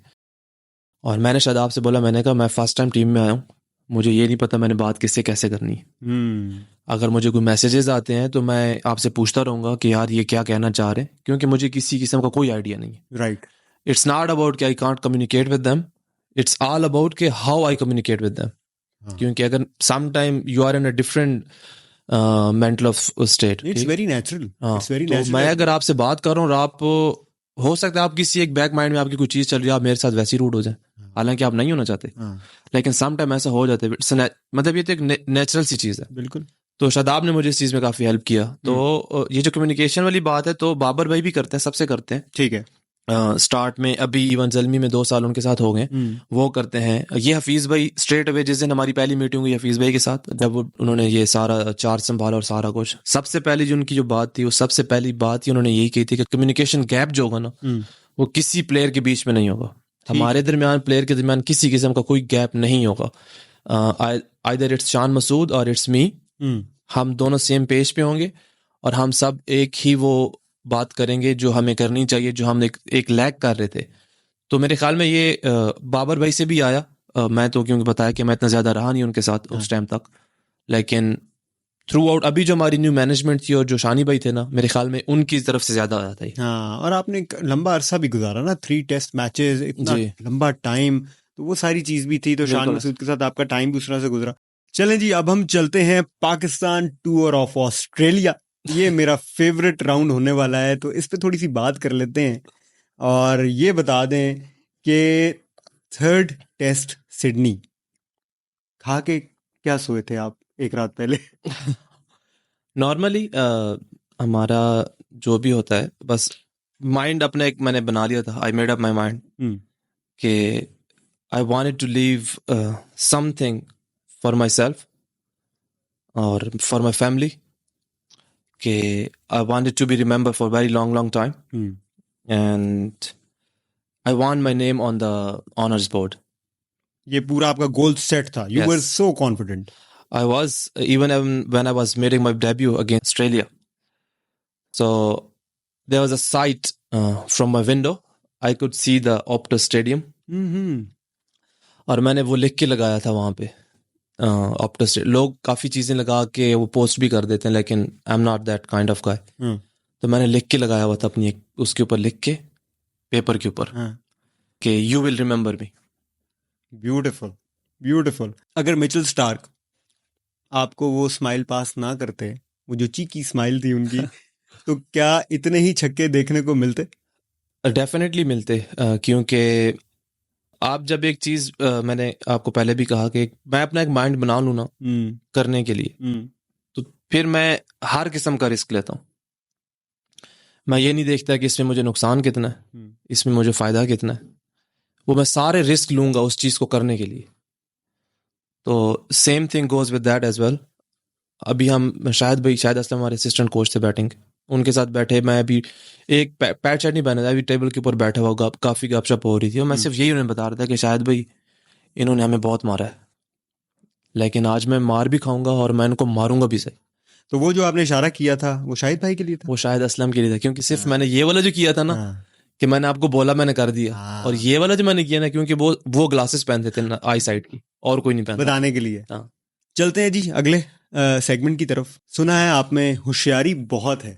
और मैंने शादाब से बोला, मैंने कहा मैं फर्स्ट टाइम टीम में आया हूँ, मुझे ये नहीं पता मैंने बात किससे कैसे करनी है। अगर मुझे कोई मैसेजेस आते हैं तो मैं आपसे पूछता रहूंगा कि यार ये क्या कहना चाह रहे हैं, क्योंकि मुझे किसी किस्म का कोई आइडिया नहीं है। राइट। इट्स नॉट अबाउट कि I can't communicate with them, it's all about कि how I communicate with them. क्योंकि अगर some time you are in a different mental of state, it's very natural, it's very natural. मैं अगर आपसे बात कर रहा हूँ और आप हो सकता है आप किसी एक बैक माइंड में आपकी कोई चीज चल रही है, आप मेरे साथ वैसी रूड हो जाए, हालांकि आप नहीं होना चाहते, लेकिन सम टाइम ऐसा हो जाता है। मतलब ये तो एक नेचुरल सी चीज है। बिल्कुल। तो शादाब ने मुझे इस चीज में काफी हेल्प किया। तो ये जो कम्युनिकेशन वाली बात है तो बाबर भाई भी करते हैं, सबसे करते हैं। ठीक है। स्टार्ट में अभी इवन जलमी में 2 साल उनके साथ हो गए, वो करते हैं। ये हफीज भाई स्ट्रेट अवे जिस दिन हमारी पहली मीटिंग हुई हफीज भाई के साथ, जब उन्होंने ये सारा चार्ज संभाला और सारा कुछ, सबसे पहली जो उनकी जो बात थी वो सबसे पहली बात ही उन्होंने यही कही थी कि कम्युनिकेशन गैप जो होगा ना वो किसी प्लेयर के बीच में नहीं होगा, हमारे दरमियान प्लेयर के दरमियान किसी किस्म का कोई गैप नहीं होगा। आइदर इट्स शान मसूद और इट्स मी, हम दोनों सेम पेज पे होंगे और हम सब एक ही वो बात करेंगे जो हमें करनी चाहिए, जो हम एक लैग कर रहे थे। तो मेरे ख्याल में ये बाबर भाई से भी आया। मैं तो क्योंकि बताया कि मैं इतना ज्यादा रहा नहीं उनके साथ उस टाइम तक, लेकिन थ्रू आउट अभी जो हमारी न्यू मैनेजमेंट थी और जो शानी भाई थे ना, मेरे ख्याल में उनकी तरफ से ज्यादा आया था। हाँ, और आपने एक लंबा अरसा भी गुजारा ना, 3 टेस्ट मैचेस, इतना लंबा टाइम, तो वो सारी चीज भी थी। तो शान मसूद के साथ आपका टाइम भी उस तरह से गुजरा। चलें जी, अब हम चलते हैं पाकिस्तान टूर ऑफ ऑस्ट्रेलिया। ये मेरा फेवरेट राउंड होने वाला है, तो इस पे थोड़ी सी बात कर लेते हैं। और ये बता दें कि 3rd टेस्ट सिडनी खा के क्या सोए थे आप एक रात पहले? नॉर्मली हमारा जो भी होता है, बस माइंड अपने एक मैंने बना लिया था। I made up my mind कि I wanted to leave something for my self और फॉर माई फैमिली, कि I wanted to be remember for very long time, and I want my name on the honours board. ये पूरा आपका goal set था? You were so confident? I was, even when I was making my debut against Australia. So there was a sight from my window. I could see the Optus stadium, और मैंने वो लिख के लगाया था वहां पे ऑप्टस स्टेडियम। लोग काफी चीजें लगा के वो पोस्ट भी कर देते हैं, लेकिन I am not that kind of guy. तो मैंने लिख के लगाया हुआ था अपनी एक, उसके ऊपर लिख के पेपर के ऊपर कि you will remember me. Beautiful beautiful. अगर मिचेल स्टार्क आपको वो स्माइल पास ना करते, वो जो चीकी स्माइल थी उनकी, तो क्या इतने ही छक्के देखने को मिलते? डेफिनेटली मिलते, क्योंकि आप जब एक चीज, मैंने आपको पहले भी कहा कि मैं अपना एक माइंड बना लूं ना करने के लिए, तो फिर मैं हर किस्म का रिस्क लेता हूँ। मैं ये नहीं देखता कि इसमें मुझे नुकसान कितना है, इसमें मुझे फायदा कितना है, वो मैं सारे रिस्क लूंगा उस चीज को करने के लिए। तो same thing goes with that as well. अभी हम शायद असलम हमारे असिस्टेंट कोच थे बैटिंग, उनके साथ बैठे, मैं अभी एक पैड शर्ट नहीं पहना था, अभी टेबल के ऊपर बैठा हुआ, काफी गपशप हो रही थी, और मैं सिर्फ यही उन्हें बता रहा था कि शायद भाई इन्होंने हमें बहुत मारा है, लेकिन आज मैं मार भी खाऊंगा और मैं इनको मारूंगा भी सही। तो वो जो आपने इशारा किया था वो शाहिद भाई के लिए था? वो शायद असलम के लिए था, क्योंकि सिर्फ मैंने ये वाला जो किया था ना, कि मैंने आपको बोला मैंने कर दिया, और ये वाला जो मैंने किया ना, क्योंकि वो ग्लासेस पहनते थे ना आई साइट की, और कोई नहीं पहनता, बताने के लिए। चलते हैं जी अगले सेगमेंट की तरफ। सुना है आप में होशियारी बहुत है।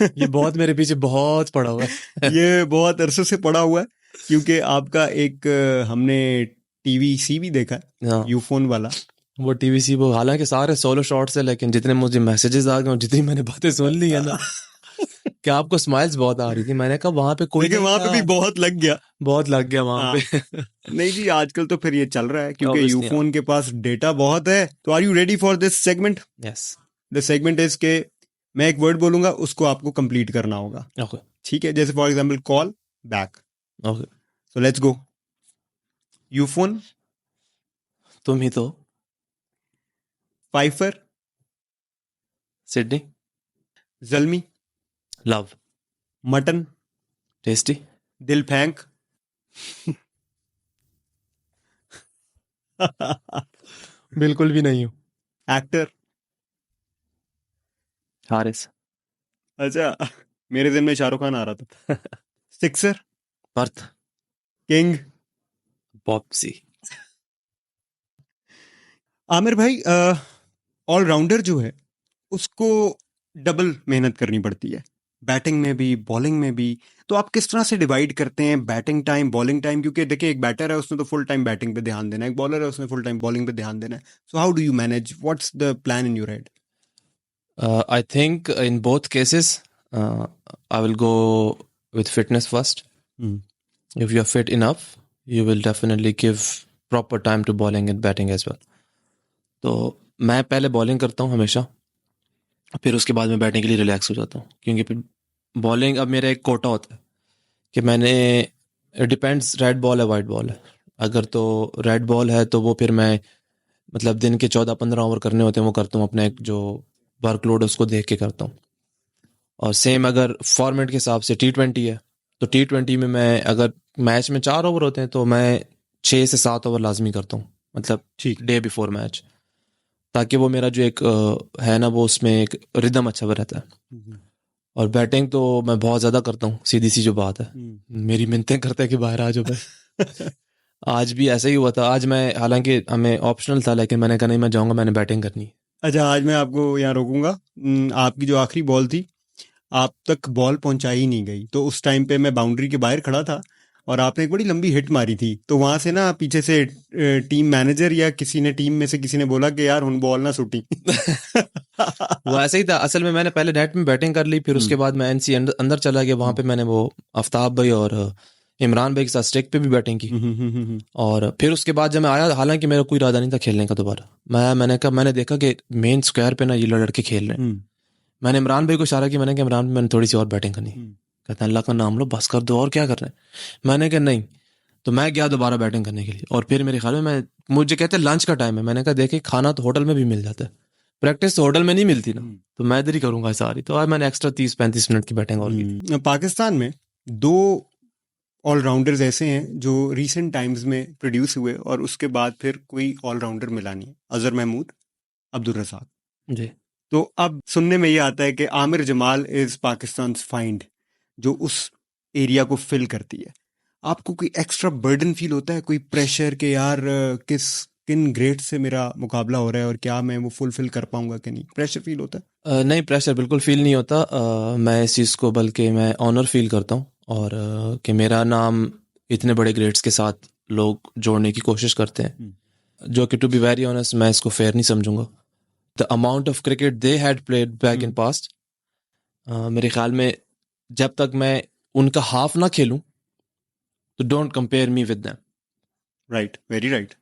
ये बहुत मेरे पीछे बहुत पड़ा हुआ है। ये बहुत अरसे से पड़ा हुआ है, क्योंकि आपका एक हमने टीवीसी भी देखा है, यूफोन वाला। वो टीवीसी, वो हालांकि सारे सोलो शॉट्स है, लेकिन जितने मुझे मैसेजेस आ गए और जितनी मैंने बातें सुन ली है ना कि आपको स्माइल्स बहुत आ रही थी, मैंने कहा वहां पे कोई, वहां पे भी बहुत लग गया वहां पे। नहीं जी, आजकल तो फिर ये चल रहा है, क्योंकि यूफोन के पास डेटा बहुत है। तो are you ready for this segment? Yes. The segment is के मैं एक वर्ड बोलूंगा, उसको आपको कंप्लीट करना होगा। ओके, ठीक है? जैसे for example call back. Okay, so let's go. Ufone, तुम ही तो। फाइफर, Sydney, Zalmi, love, mutton, tasty, दिल फेंक, बिल्कुल भी नहीं हूँ, एक्टर, हारिस, अच्छा मेरे दिन में शाहरुख खान आ रहा था। Sixer, Perth, king, Popsy. Aamir भाई, ऑलराउंडर जो है उसको डबल मेहनत करनी पड़ती है, बैटिंग में भी बॉलिंग में भी। तो आप किस तरह से डिवाइड करते हैं बैटिंग टाइम बॉलिंग टाइम? क्योंकि देखिए, एक बैटर है उसने तो फुल टाइम बैटिंग पे ध्यान देना है, एक बॉलर है उसने फुल टाइम बॉलिंग पे ध्यान देना है। So how do you manage? What's the plan in your head? I think in both cases, I will go with fitness first. If you are fit enough, you will definitely give proper time to bowling and batting as well. तो मैं पहले bowling करता हूँ हमेशा, फिर उसके बाद मैं बैटिंग के लिए रिलैक्स हो जाता हूँ, क्योंकि फिर बॉलिंग, अब मेरा एक कोटा होता है कि मैंने, डिपेंड्स, रेड बॉल है वाइट बॉल है। अगर तो रेड बॉल है तो वो फिर मैं, मतलब दिन के 14-15 ओवर करने होते हैं, वो करता हूँ, अपने एक जो वर्कलोड है उसको देख के करता हूँ। और सेम अगर फॉर्मेट के हिसाब से T20 है, तो T20 में मैं, अगर मैच में 4 ओवर होते हैं तो मैं 6 से 7 ओवर लाजमी करता हूँ, मतलब डे बिफोर मैच, ताकि वो मेरा जो एक है ना, वो उसमें एक रिदम अच्छा रहता है। और बैटिंग तो मैं बहुत ज़्यादा करता हूँ, सीधी सी जो बात है, मेरी मिन्नतें करते हैं कि बाहर आ जाओ भाई। आज भी ऐसा ही हुआ था। आज मैं, हालांकि हमें ऑप्शनल था, लेकिन मैंने कहा नहीं, मैं जाऊँगा, मैंने बैटिंग करनी है। अच्छा, आज मैं आपको यहाँ रोकूंगा। आपकी जो आखिरी बॉल थी, आप तक बॉल पहुंचाई ही नहीं गई। तो उस टाइम पे मैं बाउंड्री के बाहर खड़ा था और आपने एक बड़ी लंबी हिट मारी थी। तो वहां से ना पीछे से टीम मैनेजर या किसी ने, टीम में से किसी ने बोला कि यार उन बॉल ना सूटी। वो ऐसे ही था असल में। मैंने पहले नेट में बैटिंग कर ली, फिर उसके बाद मैं एनसी अंदर चला गया। वहां पे मैंने वो आफ्ताब भाई और इमरान भाई के साथ स्टेक पे भी बैटिंग की। और फिर उसके बाद जब मैं आया, हालांकि मेरा कोई इरादा नहीं था खेलने का दोबारा, मैंने देखा कि मेन स्क्वायर पे ना ये लड़के खेल रहे हैं। मैंने इमरान भाई को इशारा किया, मैंने कहा इमरान भाई, मैंने थोड़ी सी और बैटिंग करनी। कहते हैं अल्लाह का नाम लो, बस कर दो, और क्या कर रहे हैं। मैंने कहा नहीं। तो मैं गया दोबारा बैटिंग करने के लिए, और फिर मेरे ख्याल में मुझे कहते हैं लंच का टाइम है। मैंने कहा देखिए, खाना तो होटल में भी मिल जाता है, प्रैक्टिस तो होटल में नहीं मिलती ना, तो मैं इधर ही करूंगा सारी। तो आज मैंने एक्स्ट्रा 30-35 मिनट की बैटिंग और की। पाकिस्तान में 2 ऑलराउंडर्स ऐसे हैं जो रीसेंट टाइम्स में प्रोड्यूस हुए और उसके बाद फिर कोई ऑलराउंडर मिला नहीं, अजहर महमूद, अब्दुल रज़ाक जी। तो अब सुनने में ये आता है कि आमिर जमाल इज पाकिस्तान फाइंड, जो उस एरिया को फिल करती है, आपको कोई एक्स्ट्रा बर्डन फील होता है, कोई प्रेशर के यार किन ग्रेड से मेरा मुकाबला हो रहा है और क्या मैं वो फुलफिल कर पाऊंगा कि नहीं, प्रेशर फील होता है? नहीं, प्रेशर बिल्कुल फील नहीं होता। मैं इस चीज़ को बल्कि मैं ऑनर फील करता हूँ, और कि मेरा नाम इतने बड़े ग्रेड्स के साथ लोग जोड़ने की कोशिश करते हैं, जो कि टू बी वेरी ऑनेस्ट मैं इसको फेयर नहीं समझूंगा। The amount of cricket they had played back in past, मेरे ख्याल में जब तक मैं उनका हाफ ना खेलूं तो don't compare me with them. Right, very right.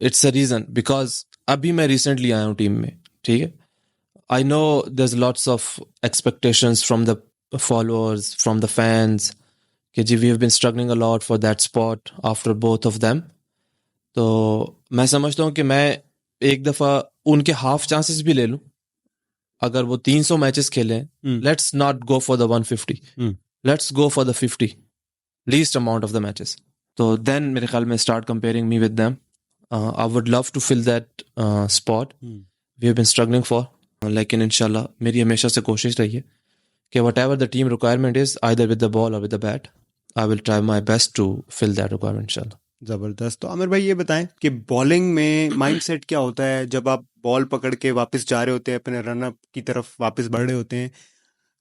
It's a reason because अभी मैं रिसेंटली आया हूँ टीम में, ठीक है। I know there is lots of expectations from the followers, from the fans, कि जी we have been struggling a lot for that spot after both of them. तो मैं समझता हूँ कि मैं एक दफ़ा उनके हाफ चांसेस भी ले लूँ। अगर वो 300 मैचेस खेलें, let's not go for the 150, let's go for the 50 least amount of the matches. तो देन मेरे ख्याल में start comparing me with them. I would love to fill that spot we have been struggling for, लेकिन इंशाल्लाह मेरी हमेशा से कोशिश रही है कि whatever the team requirement is, either with the ball और with the bat, I will try my best to fill that requirement इंशाल्लाह। जबरदस्त। तो आमिर भाई ये बताएं कि बॉलिंग में माइंडसेट क्या होता है जब आप बॉल पकड़ के वापस जा रहे होते हैं, अपने रन अप की तरफ वापस बढ़ रहे होते हैं,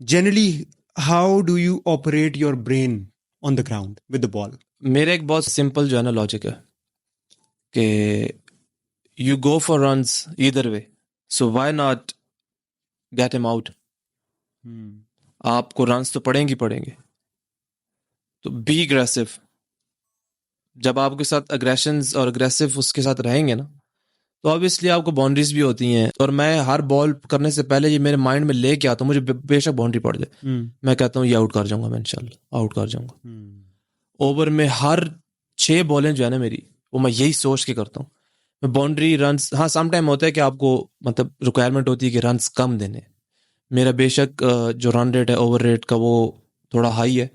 generally how do you operate your brain on the ground with the ball? मेरा एक बहुत सिंपल जो है ना लॉजिक है कि you go for runs either way, so why not get him out. आपको रन्स तो पड़ेंगे पड़ेंगे, तो बी अग्रेसिव। जब आपके साथ अग्रेशंस और अग्रेसिव उसके साथ रहेंगे ना, तो ऑब्वियसली आपको बाउंड्रीज भी होती हैं। और मैं हर बॉल करने से पहले ये मेरे माइंड में लेके आता हूँ, मुझे बेशक बाउंड्री पड़ जाए, मैं कहता हूँ ये आउट कर जाऊंगा, मैं इंशाल्लाह आउट कर जाऊंगा। ओवर में हर 6 बॉलें जो है ना मेरी, वो मैं यही सोच के करता हूँ। मैं बाउंड्री रन्स, हाँ सम टाइम होता है कि आपको मतलब रिक्वायरमेंट होती है कि रन्स कम देने। मेरा बेशक जो रन रेट है ओवर रेट का वो थोड़ा हाई है,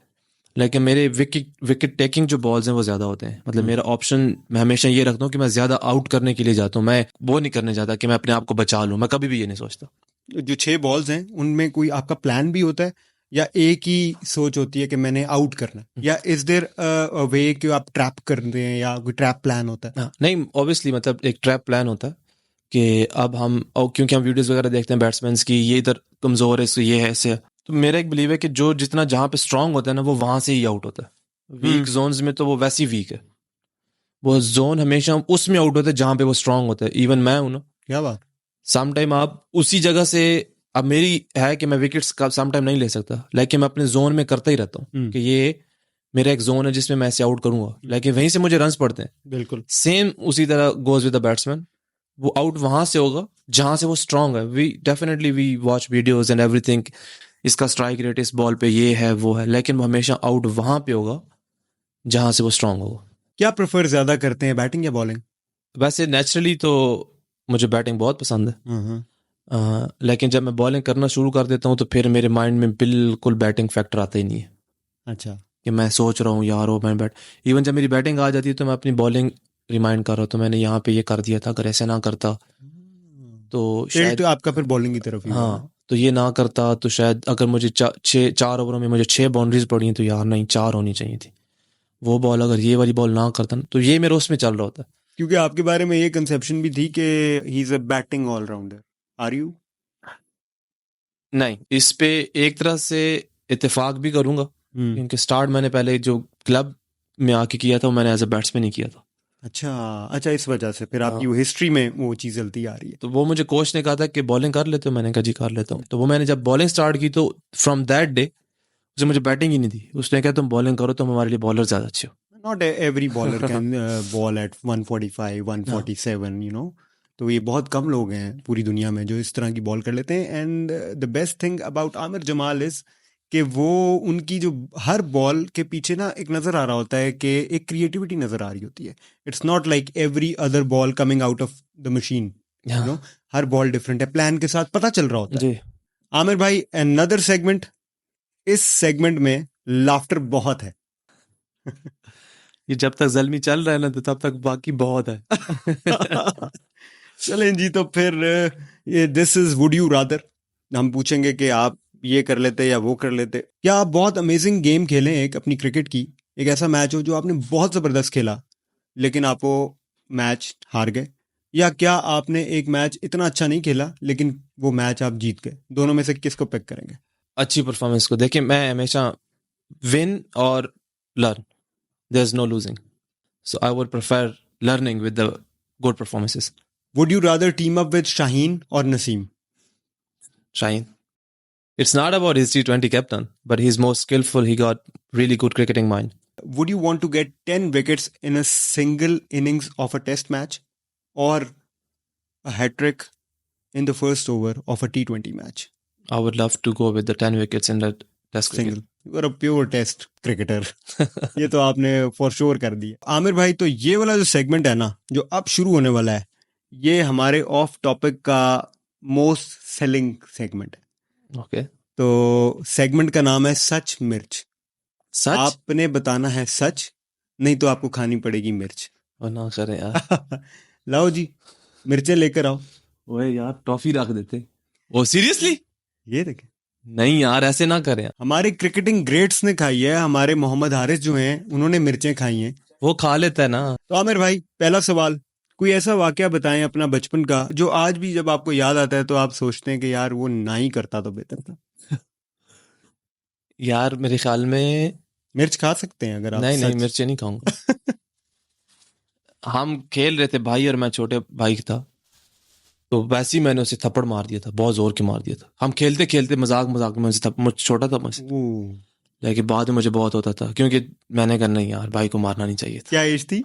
लेकिन मेरे विकेट टेकिंग जो बॉल्स हैं वो ज़्यादा होते हैं। मतलब मेरा ऑप्शन मैं हमेशा ये रखता हूँ कि मैं ज़्यादा आउट करने के लिए जाता हूँ, मैं वो नहीं करने जाता कि मैं अपने आप को बचा लूँ। मैं कभी भी ये नहीं सोचता। जो 6 बॉल्स हैं उनमें कोई आपका प्लान भी होता है या एक ही सोच होती है कि मैंने आउट करना, या इज देयर अ वे कि आप ट्रैप कर रहे हैं या कोई ट्रैप प्लान होता है? नहीं, ऑब्वियसली मतलब एक ट्रैप प्लान होता है कि अब हम, क्योंकि हम वीडियोस वगैरह देखते हैं बैट्समैन की, ये इधर कमज़ोर है, ये है, ऐसे। तो मेरा एक बिलीव है कि जो जितना जहाँ पे स्ट्रांग होता है ना, वो वहां से ही आउट होता है। वीक जोन्स में तो वो वैसे ही वीक है, वो जोन हमेशा उसमें आउट होता है जहां पे वो स्ट्रांग होता है। इवन मैं हूं ना, क्या बात। सम टाइम आप उसी जगह से, अब मेरी है कि मैं विकेट्स का सम टाइम नहीं ले सकता, लेकिन मैं अपने जोन में करता ही रहता हूँ कि ये मेरा एक जोन है जिसमें मैं ऐसे आउट करूंगा, लेकिन वहीं से मुझे रन्स पड़ते हैं। बिल्कुल सेम उसी तरह गोज विद द बैट्समैन, वो आउट वहां से होगा जहां से वो स्ट्रांग है। We definitely we watch videos and everything, इसका स्ट्राइक रेट इस बॉल पे ये है वो है, लेकिन वो हमेशा आउट वहां पे होगा जहां से वो स्ट्रांग होगा। क्या प्रेफर ज्यादा करते हैं, बैटिंग या बॉलिंग? वैसे नेचुरली तो मुझे बैटिंग बहुत पसंद है, लेकिन जब मैं बॉलिंग करना शुरू कर देता हूँ तो फिर मेरे माइंड में बिल्कुल बैटिंग फैक्टर आता ही नहीं है। अच्छा, कि मैं सोच रहा हूँ यार, मैं बैट, इवन जब मेरी बैटिंग आ जाती है तो मैं अपनी बॉलिंग रिमाइंड कर रहा हूँ, तो मैंने यहाँ पे ये कर दिया था, अगर ऐसे ना करता तो शायद तो आपका फिर बॉलिंग की तरफ ही हुआ। हाँ, तो ये ना करता तो शायद, अगर मुझे 4 ओवरों में मुझे 6 बाउंड्रीज पड़ी तो यार नहीं 4 होनी चाहिए थी। वो बॉल अगर ये वाली बॉल ना करता ना, तो ये मेरे उसमें चल रहा होता। क्योंकि आपके बारे में ये कंसेप्शन भी थी कि he is a batting all-rounder, are you? नहीं, इस पे एक तरह से इत्तेफाक भी करूंगा, क्योंकि स्टार्ट मैंने पहले जो क्लब में आके किया था वो मैंने एज अ बैट्समैन ही किया था। अच्छा, इस वजह से फिर आपकी वो हिस्ट्री में वो चीज चलती आ रही है। तो वो मुझे कोच ने कहा था कि बॉलिंग कर लेते हो, मैंने कहा जी कर लेता हूँ। तो वो मैंने जब बॉलिंग स्टार्ट की तो फ्रॉम दैट डे उसने मुझे बैटिंग ही नहीं दी। उसने कहा तुम बॉलिंग करो, तुम हमारे लिए बॉलर ज्यादा अच्छे हो। Not every bowler can bowl at 145 147, you know. तो ये बहुत कम लोग हैं पूरी दुनिया में जो इस तरह की बॉल कर लेते हैं। And the best thing about Aamir Jamal is कि वो उनकी जो हर बॉल के पीछे ना एक नज़र आ रहा होता है कि एक क्रिएटिविटी नज़र आ रही होती है। It's not like every other ball coming out of the machine, you know. Her ball different है, प्लान के साथ पता चल रहा होता है। आमिर भाई, अनदर सेगमेंट, इस सेगमेंट में लाफ्टर बहुत है। ये जब तक ज़ल्मी चल रहा है ना तो तब तक बाकी बहुत है। चलें जी, तो फिर ये this is would you rather हम पूछेंगे कि आप ये कर लेते या वो कर लेते। क्या आप बहुत अमेजिंग गेम खेलें एक अपनी क्रिकेट की, एक ऐसा मैच हो जो आपने बहुत ज़बरदस्त खेला लेकिन आप वो मैच हार गए, या क्या आपने एक मैच इतना अच्छा नहीं खेला लेकिन वो मैच आप जीत गए? दोनों में से किसको पिक करेंगे? अच्छी परफॉर्मेंस को देखिए, मैं हमेशा विन और learn, there is no losing, so I would prefer learning with the good performances. Would you rather team up with Shaheen और Naseem? Shaheen. It's not about his T20 captain, but he's more skillful. He got really good cricketing mind. Would you want to get 10 wickets in a single innings of a test match, or a hat trick in the first over of a T20 match? I would love to go with the 10 wickets in that test cricket. Single. You are a pure test cricketer. ये तो आपने for sure कर दिया। आमिर भाई, तो ये वाला जो सेगमेंट है ना, जो अब शुरू होने वाला है, ये हमारे ऑफ टॉपिक का मोस्ट सेलिंग सेगमेंट है। Okay. तो सेगमेंट का नाम है सच मिर्च। सच? आपने बताना है सच, नहीं तो आपको खानी पड़ेगी मिर्च। और ना करें यार। लाओ जी, मिर्चें लेकर आओ। ओए यार, टॉफी रख देते। Oh seriously? ये देखें, नहीं यार, ऐसे ना करें। हमारे क्रिकेटिंग ग्रेट्स ने खाई है, हमारे मोहम्मद हारिस जो हैं उन्होंने मिर्चें खाई हैं। वो खा लेता है ना। तो आमिर भाई, पहला सवाल, कोई ऐसा वाकया बताएं अपना बचपन का जो आज भी जब आपको याद आता है तो आप सोचते हैं कि यार वो ना ही करता तो बेहतर था। यार मेरे ख्याल में मिर्च खा सकते हैं अगर आप। नहीं नहीं, मिर्चें नहीं खाऊंगा। हम खेल रहे थे, भाई और मैं, छोटे भाई था, तो वैसे ही मैंने उसे थप्पड़ मार दिया था, बहुत जोर के मार दिया था। हम खेलते खेलते मजाक मजाक में उसे मुझ छोटा था मुझसे, लेकिन बाद में मुझे बहुत होता था, क्योंकि मैंने कहा नहीं यार, भाई को मारना नहीं चाहिए था। क्या एज थी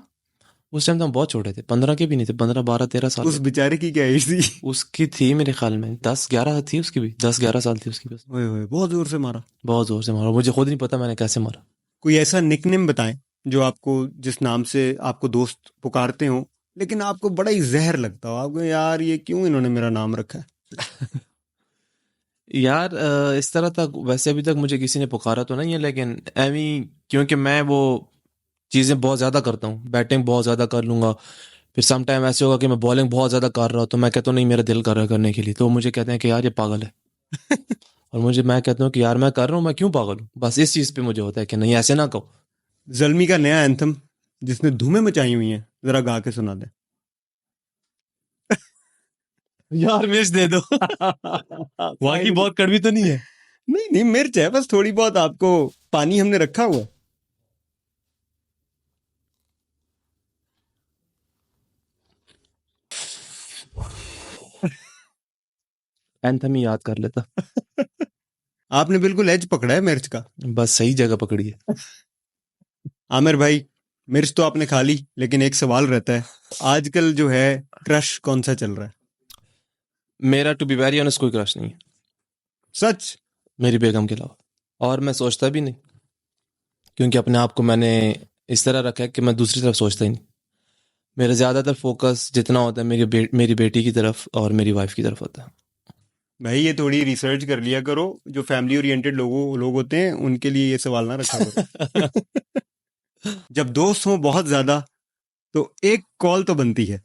उस टाइम तो हम बहुत छोटे थे, 15 के भी नहीं थे, 15 12 13 साल। उस बेचारे की क्या एज थी? उसकी थी मेरे ख्याल में 10 11 थी, उसकी भी 10 11 साल थी उसकी बस। ओए ओए, बहुत जोर से मारा। बहुत जोर से मारा, मुझे खुद नहीं पता मैंने कैसे मारा। कोई ऐसा निकनेम बताएं जो आपको, जिस नाम से आपको दोस्त पुकारते हो लेकिन आपको बड़ा ही जहर लगता हो, आपको यार ये क्यों इन्होंने मेरा नाम रखा है? यार इस तरह तक वैसे अभी तक मुझे किसी ने पुकारा तो नहीं है, लेकिन एवी क्योंकि मैं वो चीज़ें बहुत ज़्यादा करता हूँ, बैटिंग बहुत ज़्यादा कर लूँगा, फिर सम टाइम ऐसे होगा कि मैं बॉलिंग बहुत ज़्यादा कर रहा हूँ, तो मैं कहता हूँ नहीं मेरा दिल कर रहा है करने के लिए, तो मुझे कहते हैं कि यार ये पागल है। और मैं कहता हूँ कि यार मैं कर रहा हूँ, मैं क्यों पागल हूँ। बस इस चीज़ पे मुझे होता है कि नहीं ऐसे ना कहो। ज़ल्मी का नया एंथम जिसने धूमें मचाई हुई हैं, जरा गा के सुना दे। यार मिर्च दे दो। वहाँ की बहुत कड़वी तो नहीं है? नहीं नहीं, मिर्च है बस थोड़ी बहुत, आपको पानी हमने रखा हुआ। एंथम ही याद कर लेता। आपने बिल्कुल एज पकड़ा है मिर्च का, बस सही जगह पकड़ी है। आमिर भाई, मिर्च तो आपने खा ली, लेकिन एक सवाल रहता है, आजकल जो है क्रश कौन सा चल रहा है? मेरा टू बी वेरी ऑनेस्ट कोई क्रश नहीं है, सच? मेरी बेगम के अलावा, और मैं सोचता भी नहीं, क्योंकि अपने आप को मैंने इस तरह रखा है कि मैं दूसरी तरफ सोचता ही नहीं। मेरा ज़्यादातर फोकस जितना होता है मेरी बेटी की तरफ और मेरी वाइफ की तरफ होता है। भाई ये थोड़ी रिसर्च कर लिया करो, जो फैमिली ओरिएंटेड लोग होते हैं उनके लिए ये सवाल ना रखा करो। जब दोस्त हो बहुत ज्यादा तो एक कॉल तो बनती है,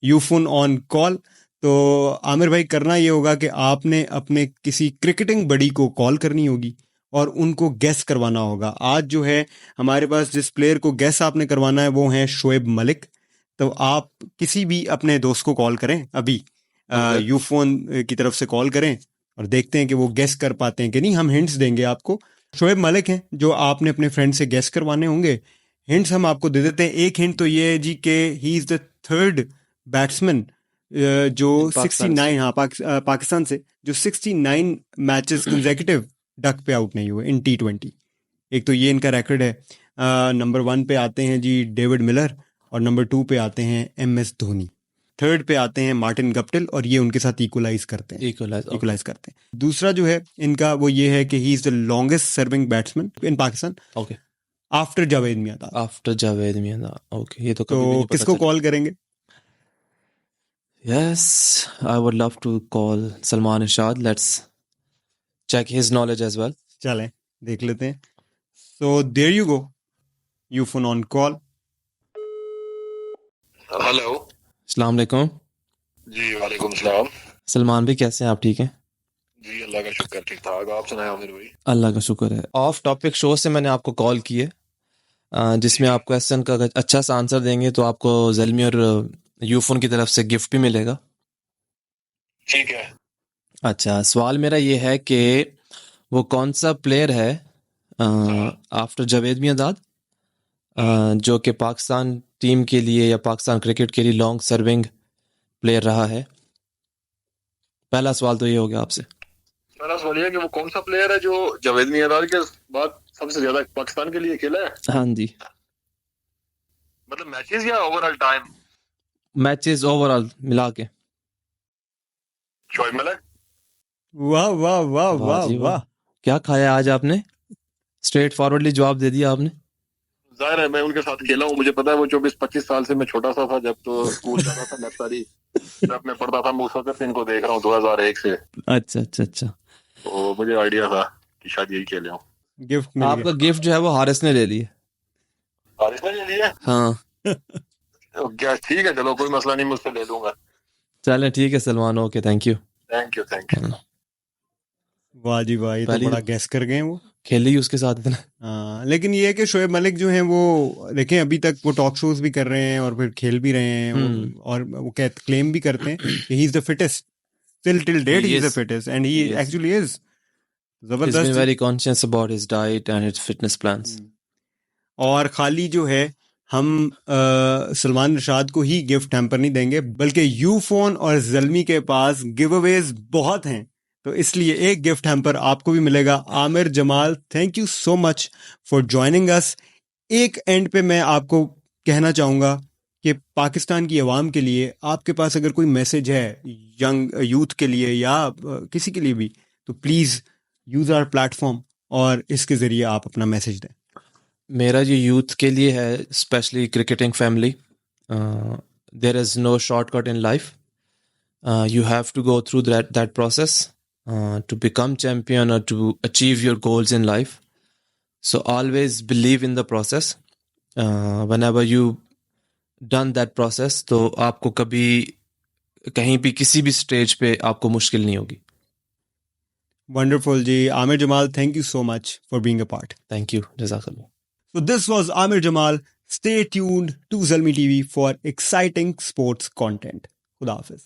यूफोन ऑन कॉल। तो आमिर भाई, करना ये होगा कि आपने अपने किसी क्रिकेटिंग बडी को कॉल करनी होगी और उनको गेस करवाना होगा। आज जो है हमारे पास जिस प्लेयर को गेस आपने करवाना है वो है शोएब मलिक। तो आप किसी भी अपने दोस्त को कॉल करें अभी, यूफोन की तरफ से कॉल करें और देखते हैं कि वो गेस कर पाते हैं कि नहीं। हम हिंट्स देंगे आपको। शोएब मलिक हैं जो आपने अपने फ्रेंड से गेस करवाने होंगे। हिंट्स हम आपको दे देते हैं। एक हिंट तो ये है जी कि he is the third batsman जो 69, हाँ, पाकिस्तान से जो 69 मैचेस कंसेक्यूटिव डक पे आउट नहीं हुए इन T20। एक तो ये इनका रिकॉर्ड है। नंबर 1 पे आते हैं जी डेविड मिलर, और नंबर 2 पे आते हैं MS धोनी, थर्ड पे आते हैं मार्टिन गप्टिल, और ये उनके साथ इक्वलाइज करते हैं। इक्वलाइज करते हैं। दूसरा जो है इनका वो ये है कि he is the longest serving batsman in Pakistan after Javed Miandad. Okay, ये तो किसको कॉल करेंगे? Yes, I would love to call Salman Irshad. Let's check his knowledge as well. चलें देख लेते हैं। So there you go, you phone on call. Hello, अस्सलाम वालेकुम। जी वालेकुम सलाम। सलमान भाई कैसे हैं आप? ठीक हैं? जी अल्लाह का शुक्र ठीक ठाक। आप सुनाए आमिर भाई? अल्लाह का शुक्र है। ऑफ टॉपिक शो से मैंने आपको कॉल की है, जिसमें आप क्वेश्चन का अगर अच्छा सा आंसर देंगे तो आपको ज़ल्मी और यूफोन की तरफ से गिफ्ट भी मिलेगा। ठीक है। अच्छा, सवाल मेरा ये है कि वो कौन सा प्लेयर है आफ्टर जावेद मियांदाद जो कि पाकिस्तान टीम के लिए या पाकिस्तान क्रिकेट के लिए लॉन्ग सर्विंग प्लेयर रहा है। पहला सवाल तो ये हो गया आपसे। मेरा सवाल ये है कि वो कौन सा प्लेयर है जो जावेद मियांदाद के बाद सबसे ज्यादा पाकिस्तान के लिए खेला है? हाँ जी, मतलब मैचेस या ओवरऑल टाइम? मैचेस ओवरऑल मिला के। शोएब मलिक। वाह वाह वाह वाह वाह जी वाह, वाह। क्या खाया आज आपने? स्ट्रेट फॉरवर्डली जवाब दे दिया आपने। जाहिर है मैं उनके साथ खेला हूँ, मुझे पता है। वो 24-25 साल से मैं छोटा सा था जब तो स्कूल जाता था नर्सरी, जब मैं पढ़ता था। मैं उस वक्त से इनको देख रहा हूँ 2001 से, अच्छा अच्छा अच्छा, तो मुझे आइडिया था कि शायद यही खेले हूँ। गिफ्ट मिल आपका गिफ्ट जो है वो हारिस ने ले लिया। हारिस ने ले लिया? हाँ, तो क्या ठीक है, चलो कोई मसला नहीं, मुझसे ले लूंगा। चलें ठीक है Salman, okay thank you. Thank you thank you. वाह जी वाह, ये तो पहली बड़ा गैस कर गए वो। खेली उसके साथ इतना। हाँ, लेकिन ये है कि शोएब मलिक जो हैं वो देखें अभी तक वो टॉक शोज भी कर रहे हैं और फिर खेल भी रहे हैं और वो क्लेम भी करते हैं कि he is the fittest till date, he is the fittest and he actually is He's been जबरदस्त। very conscious about his diet and his fitness plans. और खाली जो है हम सलमान रशाद को ही गिफ्ट हैम्पर नहीं देंगे, बल्कि यूफोन और ज़ल्मी के पास गिव अवेज बहुत हैं, तो इसलिए एक गिफ्ट हैम्पर आपको भी मिलेगा। Aamir Jamal, thank you so much for joining us. एक एंड पे मैं आपको कहना चाहूँगा कि पाकिस्तान की आवाम के लिए आपके पास अगर कोई मैसेज है यंग यूथ के लिए या किसी के लिए भी, तो प्लीज़ यूज़ आवर प्लेटफॉर्म और इसके ज़रिए आप अपना मैसेज दें। मेरा ये यूथ के लिए है, specially cricketing family. There is no shortcut in life, you have to go through that process to become champion और to achieve your goals in life. So always believe in the process. Whenever you done that process तो आपको कभी कहीं भी किसी भी stage पे आपको मुश्किल नहीं होगी। Wonderful ji, Amir Jamal, thank you so much for being a part. Thank you, जज़ाकल्लाह। So this was Amir Jamal. Stay tuned to Zalmi TV for exciting sports content. Khuda Hafiz.